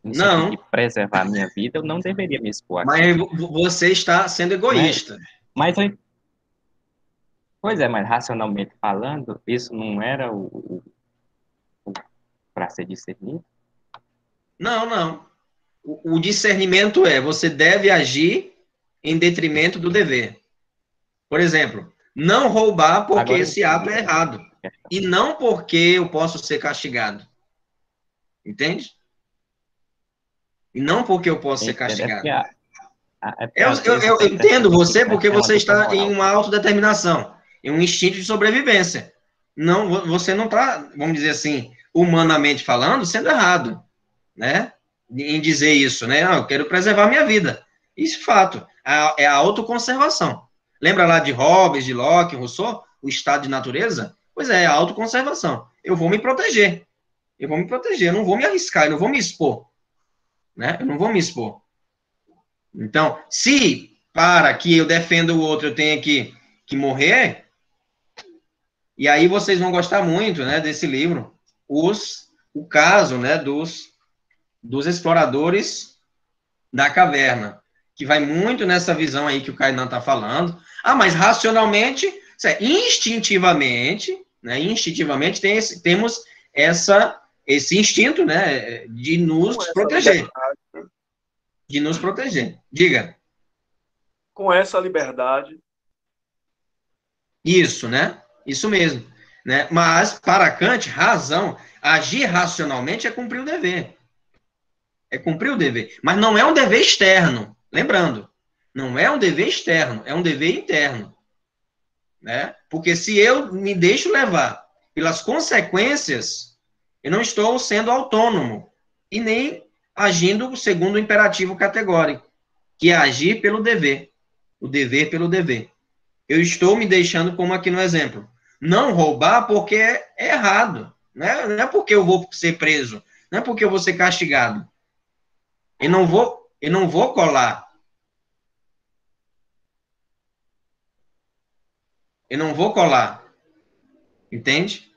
Speaker 6: no sentido de preservar a minha vida, eu não deveria me expor aqui.
Speaker 1: Mas você está sendo egoísta.
Speaker 6: Pois é, mas racionalmente falando, isso não era o para ser discernido?
Speaker 1: Não. O discernimento é, você deve agir em detrimento do dever. Por exemplo, não roubar porque esse ato é errado. E não porque eu posso ser castigado. Entende? E não porque eu posso ser castigado. Eu entendo você porque você está em uma autodeterminação, em um instinto de sobrevivência. Não, você não está, vamos dizer assim, humanamente falando, sendo errado, né? Em dizer isso, né? Eu quero preservar minha vida. Isso é fato. É a autoconservação. Lembra lá de Hobbes, de Locke, Rousseau? O estado de natureza? Pois é a autoconservação. Eu vou me proteger. Eu não vou me arriscar, eu não vou me expor. Né? Eu não vou me expor. Então, se para que eu defenda o outro eu tenha que morrer, e aí vocês vão gostar muito, né, desse livro, o caso, né, dos exploradores da caverna, que vai muito nessa visão aí que o Kainan está falando. Ah, mas racionalmente, instintivamente, né, temos esse instinto, né, de nos proteger. De nos proteger. Diga.
Speaker 5: Com essa liberdade.
Speaker 1: Isso, né? Isso mesmo. Né? Mas, para Kant, razão, agir racionalmente é cumprir o dever. É cumprir o dever. Mas não é um dever externo. Lembrando, não é um dever externo, é um dever interno. Né? Porque se eu me deixo levar pelas consequências, eu não estou sendo autônomo e nem agindo segundo o imperativo categórico, que é agir pelo dever. O dever pelo dever. Eu estou me deixando, como aqui no exemplo, não roubar porque é errado. Né? Não é porque eu vou ser preso. Não é porque eu vou ser castigado. Eu não vou colar. Eu não vou colar. Entende?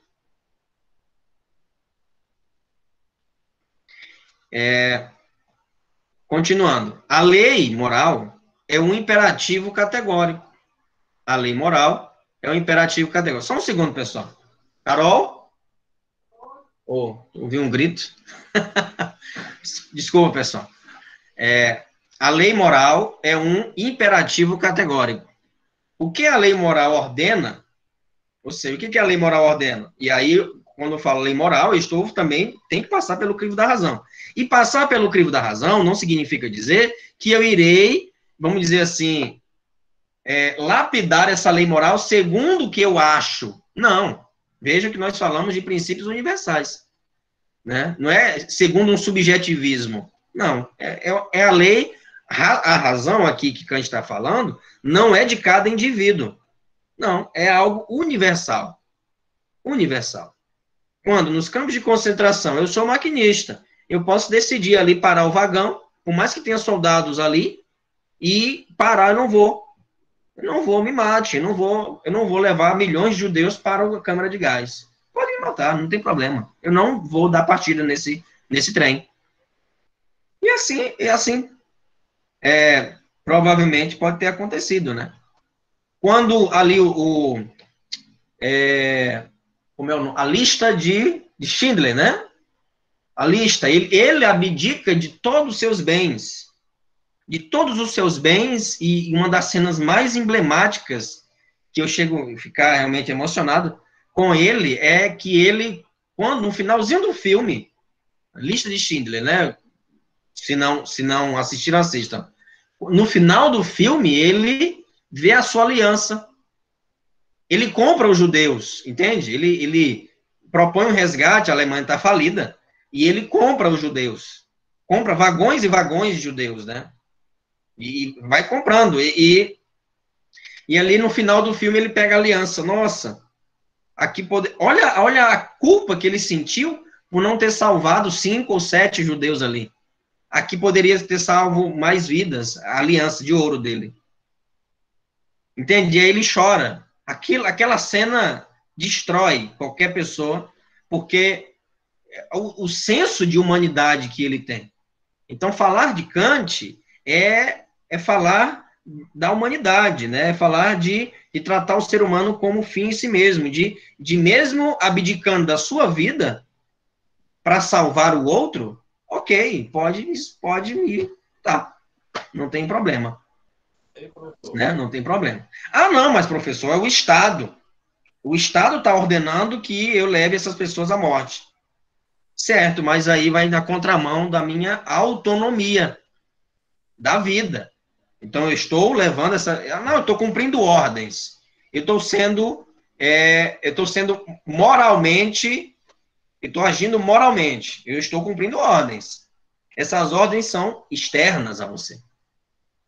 Speaker 1: Continuando. A lei moral é um imperativo categórico. A lei moral é um imperativo categórico. Só um segundo, pessoal. Carol? Ouvi um grito. Desculpa, pessoal. A lei moral é um imperativo categórico. O que a lei moral ordena, Ou seja, o que a lei moral ordena? E aí, quando eu falo lei moral, tem que passar pelo crivo da razão. E passar pelo crivo da razão não significa dizer que eu irei, vamos dizer assim, lapidar essa lei moral segundo o que eu acho. Não. Veja que nós falamos de princípios universais. Né? Não é segundo um subjetivismo. Não. É a lei, a razão aqui que Kant está falando, não é de cada indivíduo. Não, é algo universal. Universal. Quando, nos campos de concentração, eu sou maquinista, eu posso decidir ali parar o vagão, por mais que tenha soldados ali, e parar, eu não vou. Eu não vou, me mate, eu não vou levar milhões de judeus para a câmara de gás. Pode me matar, não tem problema. Eu não vou dar partida nesse trem. E assim provavelmente pode ter acontecido, né? Quando ali como é o nome? A lista de Schindler, né? A lista, ele abdica de todos os seus bens. De todos os seus bens, e uma das cenas mais emblemáticas, que eu chego a ficar realmente emocionado com ele, é que ele, quando no finalzinho do filme, a lista de Schindler, né? Se não assistiram, assistam. No final do filme, ele vê a sua aliança. Ele compra os judeus, entende? Ele propõe um resgate, a Alemanha está falida, e ele compra os judeus. Compra vagões e vagões de judeus, né? E vai comprando. E ali no final do filme ele pega a aliança. Nossa, olha a culpa que ele sentiu por não ter salvado 5 ou 7 judeus ali. Aqui poderia ter salvo mais vidas, a aliança de ouro dele. Entende? E aí ele chora. Aquela cena destrói qualquer pessoa, porque o senso de humanidade que ele tem. Então, falar de Kant é falar da humanidade, né? É falar de tratar o ser humano como fim em si mesmo, de mesmo abdicando da sua vida para salvar o outro, ok, pode ir, tá, não tem problema. Né? Não tem problema. Ah, não, mas professor, é o Estado. O Estado está ordenando que eu leve essas pessoas à morte. Certo, mas aí vai na contramão da minha autonomia da vida. Então, eu estou levando não, eu estou cumprindo ordens. Eu estou sendo moralmente, eu estou agindo moralmente. Eu estou cumprindo ordens. Essas ordens são externas a você.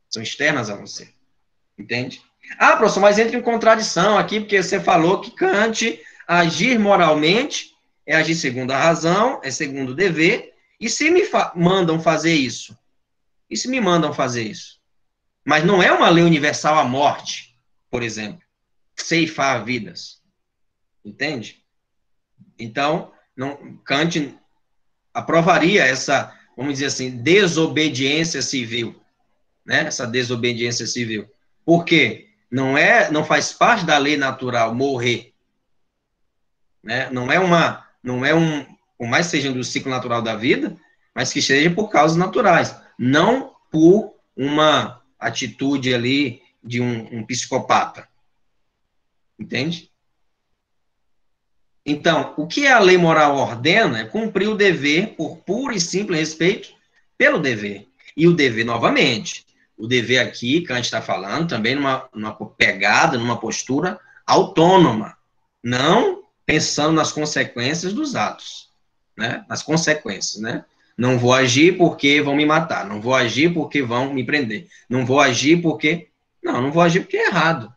Speaker 1: São externas a você. Entende? Ah, professor, mas entra em contradição aqui, porque você falou que Kant, agir moralmente, é agir segundo a razão, é segundo o dever, e se me mandam fazer isso? E se me mandam fazer isso? Mas não é uma lei universal a morte, por exemplo. Ceifar vidas. Entende? Então, Kant aprovaria essa, vamos dizer assim, desobediência civil. Né? Essa desobediência civil. Por quê? Não faz parte da lei natural morrer. Né? Não é por mais que seja do ciclo natural da vida, mas que seja por causas naturais. Não por uma atitude ali de um psicopata. Entende? Então, o que a lei moral ordena é cumprir o dever por puro e simples respeito pelo dever. E o dever, novamente, o dever aqui, Kant está falando, também numa pegada, numa postura autônoma, não pensando nas consequências dos atos, né? Nas consequências, né? Não vou agir porque vão me matar, não vou agir porque vão me prender, não vou agir porque... Não vou agir porque é errado.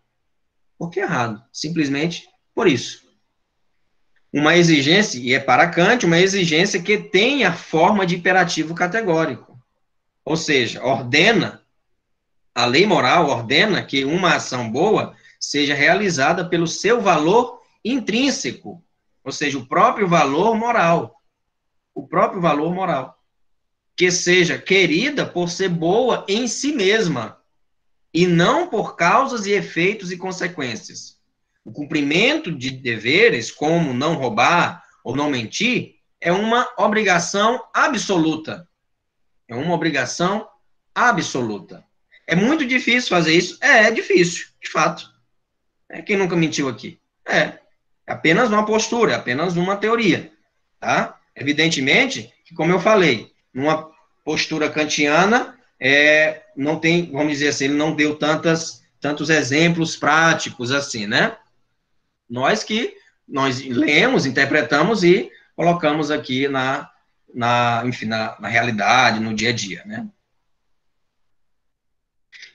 Speaker 1: Porque é errado, simplesmente por isso. Uma exigência, e é para Kant, uma exigência que tem a forma de imperativo categórico. Ou seja, a lei moral ordena que uma ação boa seja realizada pelo seu valor intrínseco, ou seja, o próprio valor moral. O próprio valor moral. Que seja querida por ser boa em si mesma, e não por causas e efeitos e consequências. O cumprimento de deveres, como não roubar ou não mentir, é uma obrigação absoluta. É uma obrigação absoluta. É muito difícil fazer isso? É difícil, de fato. Quem nunca mentiu aqui? É apenas uma postura, é apenas uma teoria, tá? Evidentemente, que como eu falei, numa postura kantiana, não tem, vamos dizer assim, ele não deu tantos exemplos práticos assim, né? Nós lemos, interpretamos e colocamos aqui enfim, na realidade, no dia a dia, né?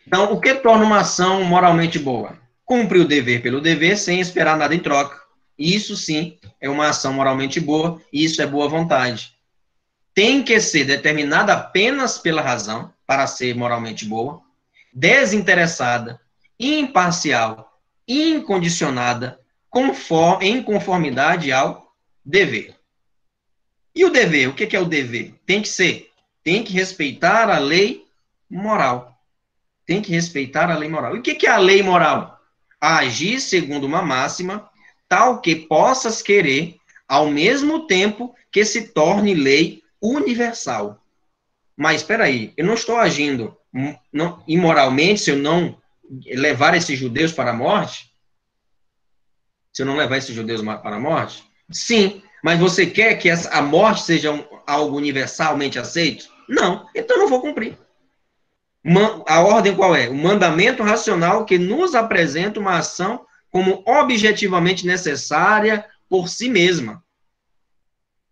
Speaker 1: Então, o que torna uma ação moralmente boa? Cumprir o dever pelo dever, sem esperar nada em troca. Isso, sim, é uma ação moralmente boa, e isso é boa vontade. Tem que ser determinada apenas pela razão, para ser moralmente boa, desinteressada, imparcial, incondicionada, em conformidade ao dever. E o dever? O que é o dever? Tem que respeitar a lei moral. Tem que respeitar a lei moral. E o que é a lei moral? Agir segundo uma máxima, tal que possas querer, ao mesmo tempo que se torne lei universal. Mas, espera aí, eu não estou agindo imoralmente se eu não levar esses judeus para a morte? Se eu não levar esses judeus para a morte? Sim, mas você quer que a morte seja algo universalmente aceito? Não, então eu não vou cumprir. A ordem qual é? O mandamento racional que nos apresenta uma ação como objetivamente necessária por si mesma.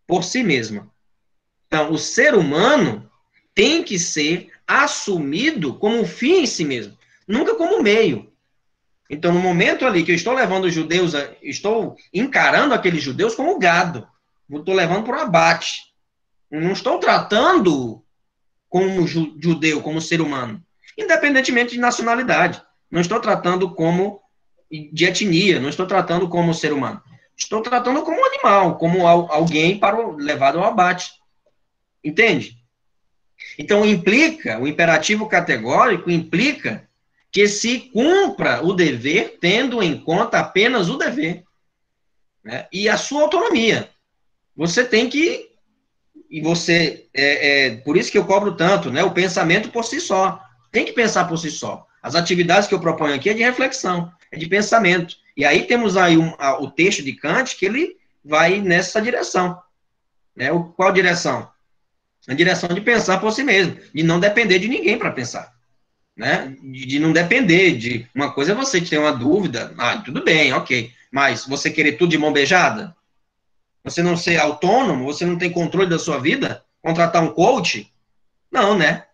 Speaker 1: Por si mesma. Então, o ser humano tem que ser assumido como um fim em si mesmo, nunca como meio. Então, no momento ali que eu estou levando os judeus, estou encarando aqueles judeus como gado, estou levando para o abate. Não estou tratando como judeu, como ser humano, independentemente de nacionalidade. Não estou tratando como de etnia, não estou tratando como ser humano. Estou tratando como um animal, como alguém levado ao abate. Entende? Então, o imperativo categórico implica que se cumpra o dever tendo em conta apenas o dever, né? E a sua autonomia. Você tem que, por isso que eu cobro tanto, né? O pensamento por si só. Tem que pensar por si só. As atividades que eu proponho aqui é de reflexão, é de pensamento. E aí temos aí o texto de Kant que ele vai nessa direção. Né? Qual direção? A direção de pensar por si mesmo, de não depender de ninguém para pensar, né? De não depender de uma coisa é você ter uma dúvida, tudo bem, ok, mas você querer tudo de mão beijada, você não ser autônomo, você não tem controle da sua vida, contratar um coach, não, né?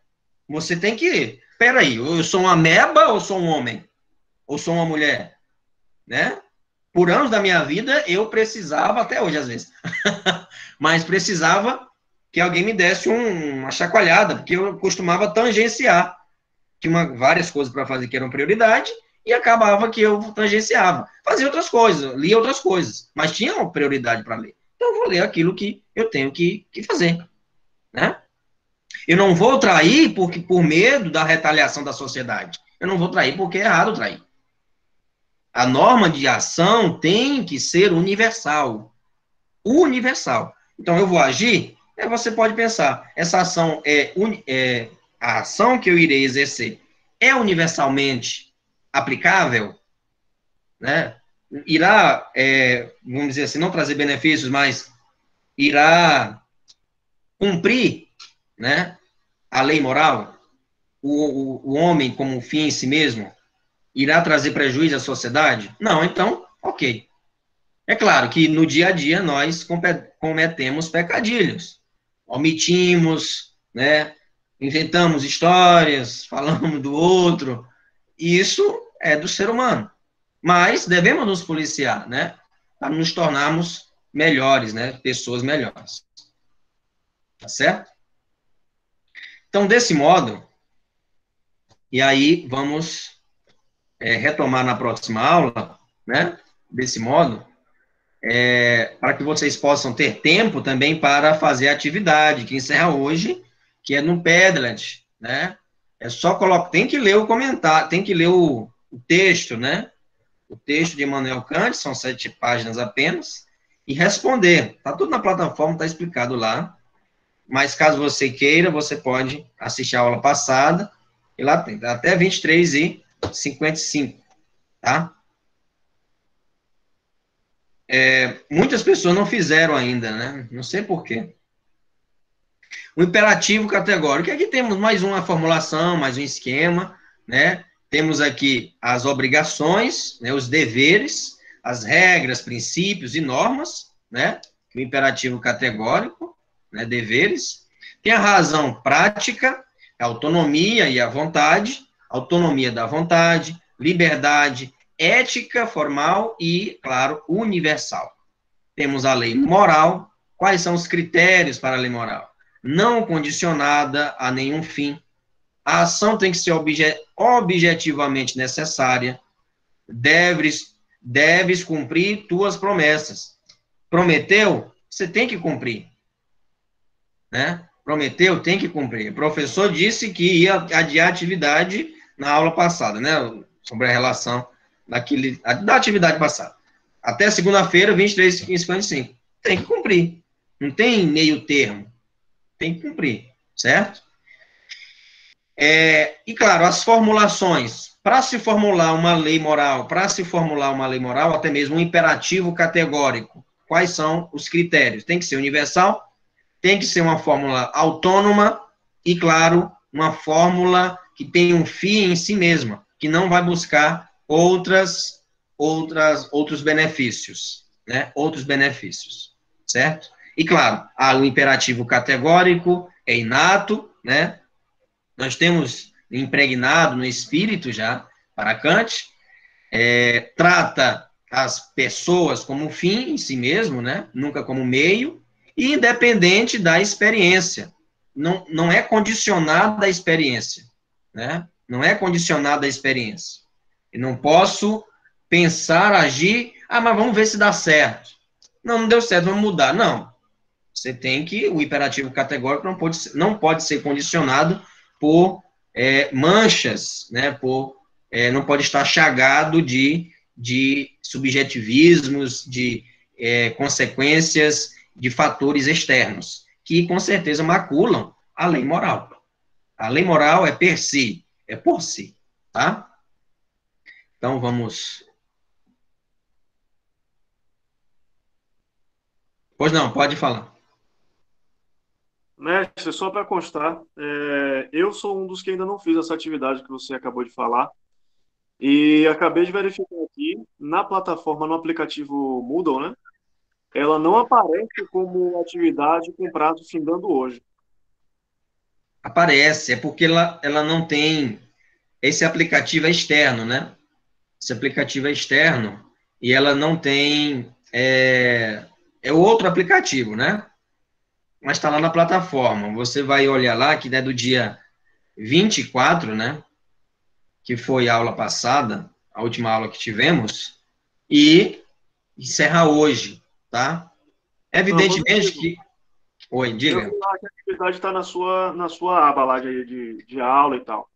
Speaker 1: Você tem que, peraí, eu sou uma ameba ou sou um homem? Ou sou uma mulher? Né? Por anos da minha vida, eu precisava, até hoje às vezes, mas precisava que alguém me desse uma chacoalhada, porque eu costumava tangenciar. Tinha várias coisas para fazer que eram prioridade, e acabava que eu tangenciava. Fazia outras coisas, lia outras coisas, mas tinha uma prioridade para ler. Então, eu vou ler aquilo que eu tenho que fazer. Né? Eu não vou trair por medo da retaliação da sociedade. Eu não vou trair porque é errado trair. A norma de ação tem que ser universal. Universal. Então, eu vou agir. Você pode pensar, essa ação a ação que eu irei exercer é universalmente aplicável, né? Irá, vamos dizer assim, não trazer benefícios, mas irá cumprir, né, a lei moral, o homem como fim em si mesmo, irá trazer prejuízo à sociedade? Não, então, ok. É claro que no dia a dia nós cometemos pecadilhos, omitimos, né, inventamos histórias, falamos do outro, e isso é do ser humano. Mas devemos nos policiar, né, para nos tornarmos melhores, né, pessoas melhores. Tá certo? Então, desse modo, e aí vamos retomar na próxima aula, né, desse modo, para que vocês possam ter tempo também para fazer a atividade, que encerra hoje, que é no Padlet, né? É só colocar, tem que ler o comentário, tem que ler o texto, né? O texto de Immanuel Kant, são 7 páginas apenas, e responder. Tá tudo na plataforma, tá explicado lá. Mas caso você queira, você pode assistir a aula passada, e lá tem até 23h55, tá? muitas pessoas não fizeram ainda, né? Não sei por quê. O imperativo categórico. Aqui temos mais uma formulação, mais um esquema, né? Temos aqui as obrigações, né? Os deveres, as regras, princípios e normas, né? O imperativo categórico, né? Deveres. Tem a razão prática, a autonomia e a vontade, autonomia da vontade, liberdade, ética formal e, claro, universal. Temos a lei moral. Quais são os critérios para a lei moral? Não condicionada a nenhum fim. A ação tem que ser objetivamente necessária. Deves cumprir tuas promessas. Prometeu? Você tem que cumprir. Né? Prometeu? Tem que cumprir. O professor disse que ia adiar a atividade na aula passada, né? Sobre a relação da atividade passada. Até segunda-feira, 23h55. Tem que cumprir. Não tem meio termo. Tem que cumprir, certo? E, claro, as formulações. Para se formular uma lei moral, até mesmo um imperativo categórico, quais são os critérios? Tem que ser universal, tem que ser uma fórmula autônoma e, claro, uma fórmula que tem um fim em si mesma, que não vai buscar outros benefícios, né? Outros benefícios, certo? E, claro, o imperativo categórico é inato, né? Nós temos impregnado no espírito já, para Kant, trata as pessoas como fim em si mesmo, né? Nunca como meio, e independente da experiência. Não é condicionado à experiência, né? Não é condicionado à experiência. Eu não posso pensar, agir, mas vamos ver se dá certo. Não deu certo, vamos mudar. Não. Você tem que, o imperativo categórico não pode ser condicionado por manchas, né? Não pode estar chagado de subjetivismos, de consequências de fatores externos, que com certeza maculam a lei moral. A lei moral é per si, é por si, tá? Então, vamos... Pois não, pode falar.
Speaker 5: Mestre, só para constar, eu sou um dos que ainda não fiz essa atividade que você acabou de falar, e acabei de verificar aqui, na plataforma, no aplicativo Moodle, né? Ela não aparece como atividade com prazo findando hoje.
Speaker 1: Aparece, é porque ela não tem... Esse aplicativo é externo, né? Esse aplicativo é externo e ela não tem... É outro aplicativo, né? Mas está lá na plataforma. Você vai olhar lá, que é do dia 24, né? Que foi a aula passada, a última aula que tivemos, e encerra hoje, tá? Evidentemente que... Oi, diga.
Speaker 5: Eu vi lá que a atividade está na sua aba lá de aula e tal.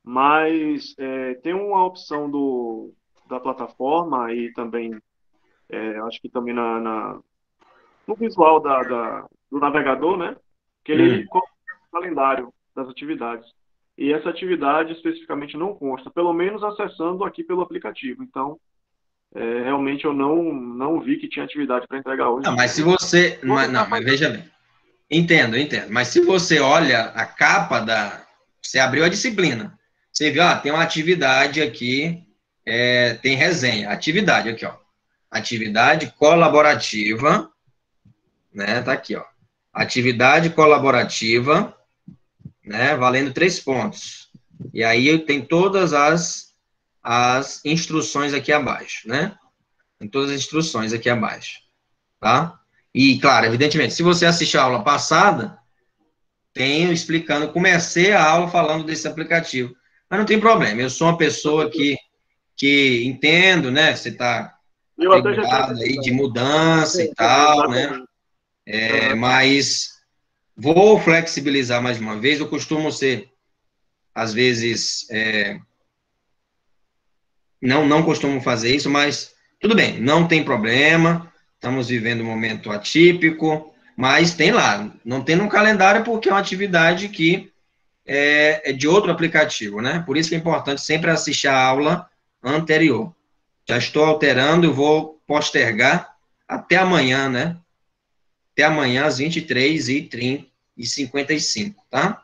Speaker 5: Mas tem uma opção da plataforma e também, acho que também no visual do navegador, né? Que ele coloca o calendário das atividades. E essa atividade especificamente não consta, pelo menos acessando aqui pelo aplicativo. Então, realmente eu não vi que tinha atividade para entregar hoje.
Speaker 1: Não, mas se você... mas veja bem. Entendo. Mas se você olha a capa você abriu a disciplina. Você viu, tem uma atividade aqui, tem resenha. Atividade aqui, ó. Atividade colaborativa, né? Tá aqui, ó. Atividade colaborativa, né? Valendo 3 pontos. E aí tem todas as instruções aqui abaixo, né? Tem todas as instruções aqui abaixo, tá? E, claro, evidentemente, se você assistiu a aula passada, tenho explicando, comecei a aula falando desse aplicativo. Mas não tem problema, eu sou uma pessoa que entendo, né? Você está ligado aí de mudança e tal, né? Mas vou flexibilizar mais uma vez. Eu costumo ser, às vezes, não costumo fazer isso, mas tudo bem, não tem problema. Estamos vivendo um momento atípico, mas tem lá. Não tem no calendário porque é uma atividade que é de outro aplicativo, né? Por isso que é importante sempre assistir a aula anterior. Já estou alterando, eu vou postergar até amanhã, né? Até amanhã, às 23h55, tá?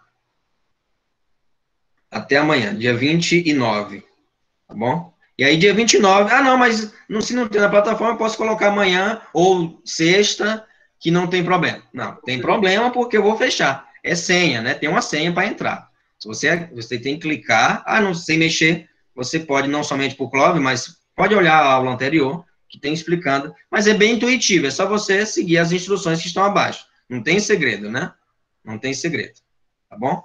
Speaker 1: Até amanhã, dia 29, tá bom? E aí, dia 29, não, mas se não tem na plataforma, eu posso colocar amanhã ou sexta, que não tem problema. Não, tem problema porque eu vou fechar. É senha, né? Tem uma senha para entrar. Se você tem que clicar, não sei mexer, você pode não somente por Clove, mas pode olhar a aula anterior, que tem explicando, mas é bem intuitivo, é só você seguir as instruções que estão abaixo. Não tem segredo, né? Não tem segredo, tá bom?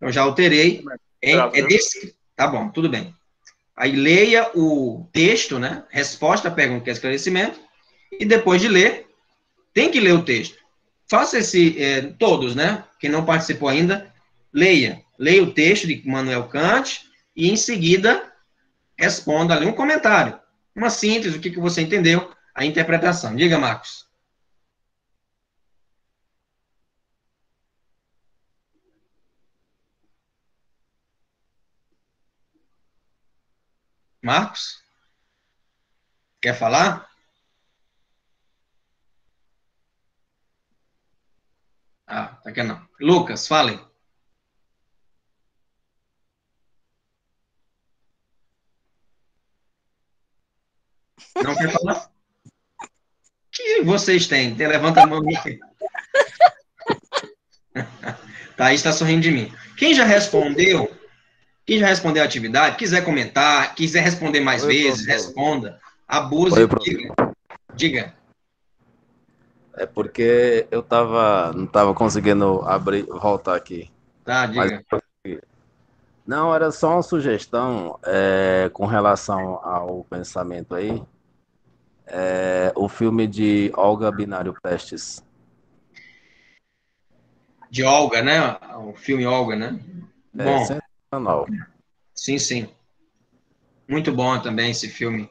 Speaker 1: Eu já alterei. Tá bom, tudo bem. Aí leia o texto, né? Resposta, pergunta, que é esclarecimento, e depois de ler, tem que ler o texto. Faça todos, né? Quem não participou ainda, leia o texto de Immanuel Kant e, em seguida, responda ali um comentário, uma síntese, o que você entendeu, a interpretação. Diga, Marcos. Marcos? Quer falar? Tá aqui não. Lucas, fale. Não quer falar? O que vocês têm? Levanta a mão aqui. Thaís está sorrindo de mim. Quem já respondeu a atividade, quiser comentar, quiser responder mais vezes, responda. Abuse. Diga.
Speaker 7: É porque eu não estava conseguindo voltar aqui.
Speaker 1: Tá, diga.
Speaker 7: Não, era só uma sugestão com relação ao pensamento aí. O filme de Olga Binário Prestes.
Speaker 1: De Olga, né? O filme Olga, né? Bom.
Speaker 7: Sensacional.
Speaker 1: Sim. Muito bom também esse filme.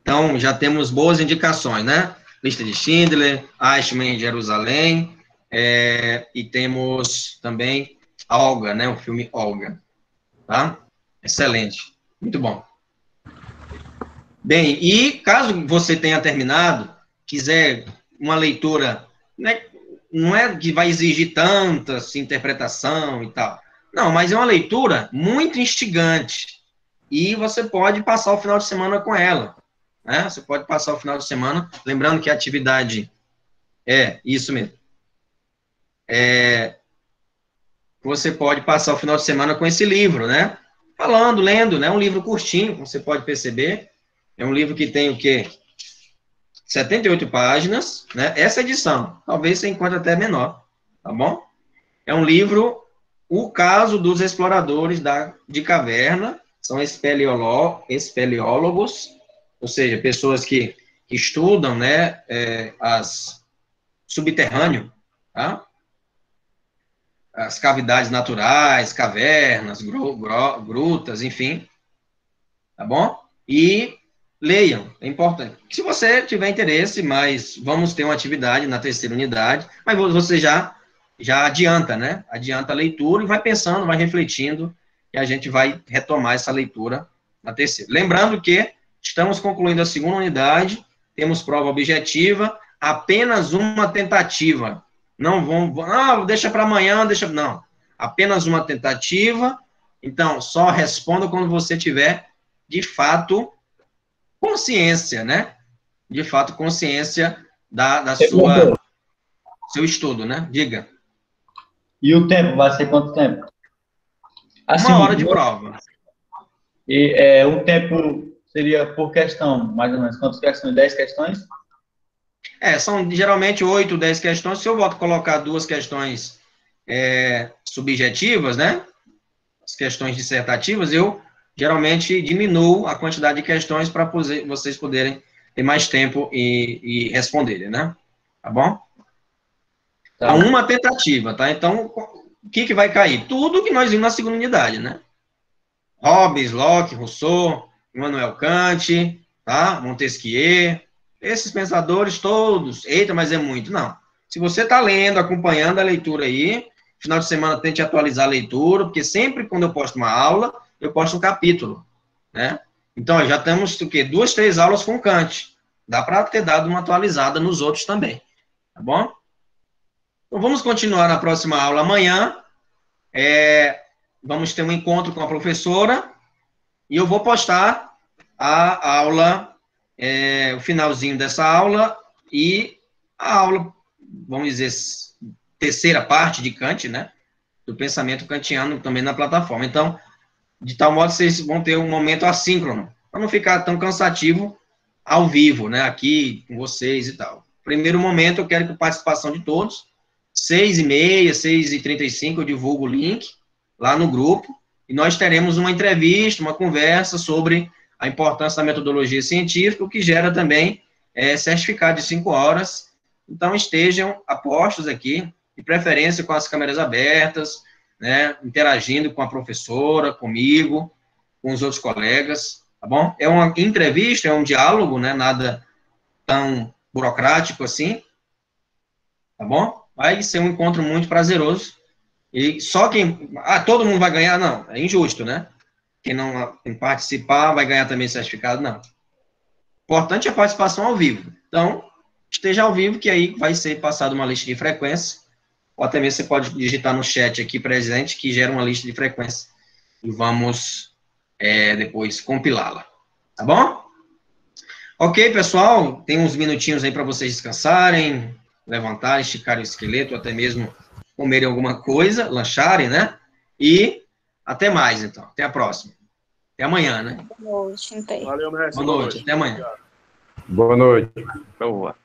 Speaker 1: Então, já temos boas indicações, né? Lista de Schindler, Eichmann em Jerusalém, e temos também Olga, né? O filme Olga. Tá? Excelente. Muito bom. Bem, e caso você tenha terminado, quiser uma leitura, né, não é que vai exigir tanta assim, interpretação e tal. Não, mas é uma leitura muito instigante. E você pode passar o final de semana com ela. Né? Você pode passar o final de semana, lembrando que a atividade isso mesmo. Você pode passar o final de semana com esse livro, né? Falando, lendo, né? Um livro curtinho, como você pode perceber. É um livro que tem o quê? 78 páginas, né? Essa edição, talvez você encontre até menor, tá bom? É um livro, O Caso dos Exploradores de Caverna, são espeleólogos, ou seja, pessoas que estudam, né, subterrâneo, tá? As cavidades naturais, cavernas, grutas, enfim, tá bom? E leiam, é importante. Se você tiver interesse, mas vamos ter uma atividade na terceira unidade, mas você já adianta, né? Adianta a leitura e vai pensando, vai refletindo, e a gente vai retomar essa leitura na terceira. Lembrando que estamos concluindo a segunda unidade, temos prova objetiva, apenas uma tentativa. Não vamos, deixa para amanhã, não. Apenas uma tentativa, então só responda quando você tiver, de fato, consciência, né? De fato, consciência da seu estudo, né? Diga.
Speaker 3: E o tempo? Vai ser quanto tempo?
Speaker 1: Assim, 1 hora de prova.
Speaker 3: E o tempo seria por questão, mais ou menos. Quantas questões? 10 questões?
Speaker 1: São geralmente 8, 10 questões. Se eu volto a colocar 2 questões subjetivas, né? As questões dissertativas, eu geralmente diminuo a quantidade de questões para vocês poderem ter mais tempo e responderem, né? Tá bom? Tá. Uma tentativa, tá? Então, o que vai cair? Tudo que nós vimos na segunda unidade, né? Hobbes, Locke, Rousseau, Immanuel Kant, tá? Montesquieu, esses pensadores todos. Eita, mas é muito. Não. Se você está lendo, acompanhando a leitura aí, final de semana tente atualizar a leitura, porque sempre quando eu posto uma aula, eu posto um capítulo, né? Então, já temos o quê? 2, 3 aulas com Kant, dá para ter dado uma atualizada nos outros também, tá bom? Então, vamos continuar na próxima aula amanhã. Vamos ter um encontro com a professora e eu vou postar a aula, o finalzinho dessa aula e a aula, vamos dizer, terceira parte de Kant, né? Do pensamento kantiano também na plataforma. Então, de tal modo, vocês vão ter um momento assíncrono, para não ficar tão cansativo ao vivo, né? Aqui com vocês e tal. Primeiro momento, eu quero que a participação de todos, 6h30, 6h35, eu divulgo o link lá no grupo, e nós teremos uma entrevista, uma conversa sobre a importância da metodologia científica, o que gera também certificado de 5 horas. Então, estejam apostos aqui, de preferência com as câmeras abertas, né, interagindo com a professora, comigo, com os outros colegas, tá bom? É uma entrevista, é um diálogo, né, nada tão burocrático assim, tá bom? Vai ser um encontro muito prazeroso, e só quem... todo mundo vai ganhar? Não, é injusto, né? Quem participar vai ganhar também certificado? Não. O importante é a participação ao vivo. Então, esteja ao vivo, que aí vai ser passada uma lista de frequência, ou até mesmo você pode digitar no chat aqui presente, que gera uma lista de frequência, e vamos depois compilá-la. Tá bom? Ok, pessoal, tem uns minutinhos aí para vocês descansarem, levantarem, esticarem o esqueleto, ou até mesmo comerem alguma coisa, lancharem, né? E até mais, então. Até a próxima. Até amanhã, né?
Speaker 2: Boa noite,
Speaker 5: Valeu, mestre.
Speaker 1: Boa noite, até amanhã.
Speaker 8: Boa noite.
Speaker 6: Boa.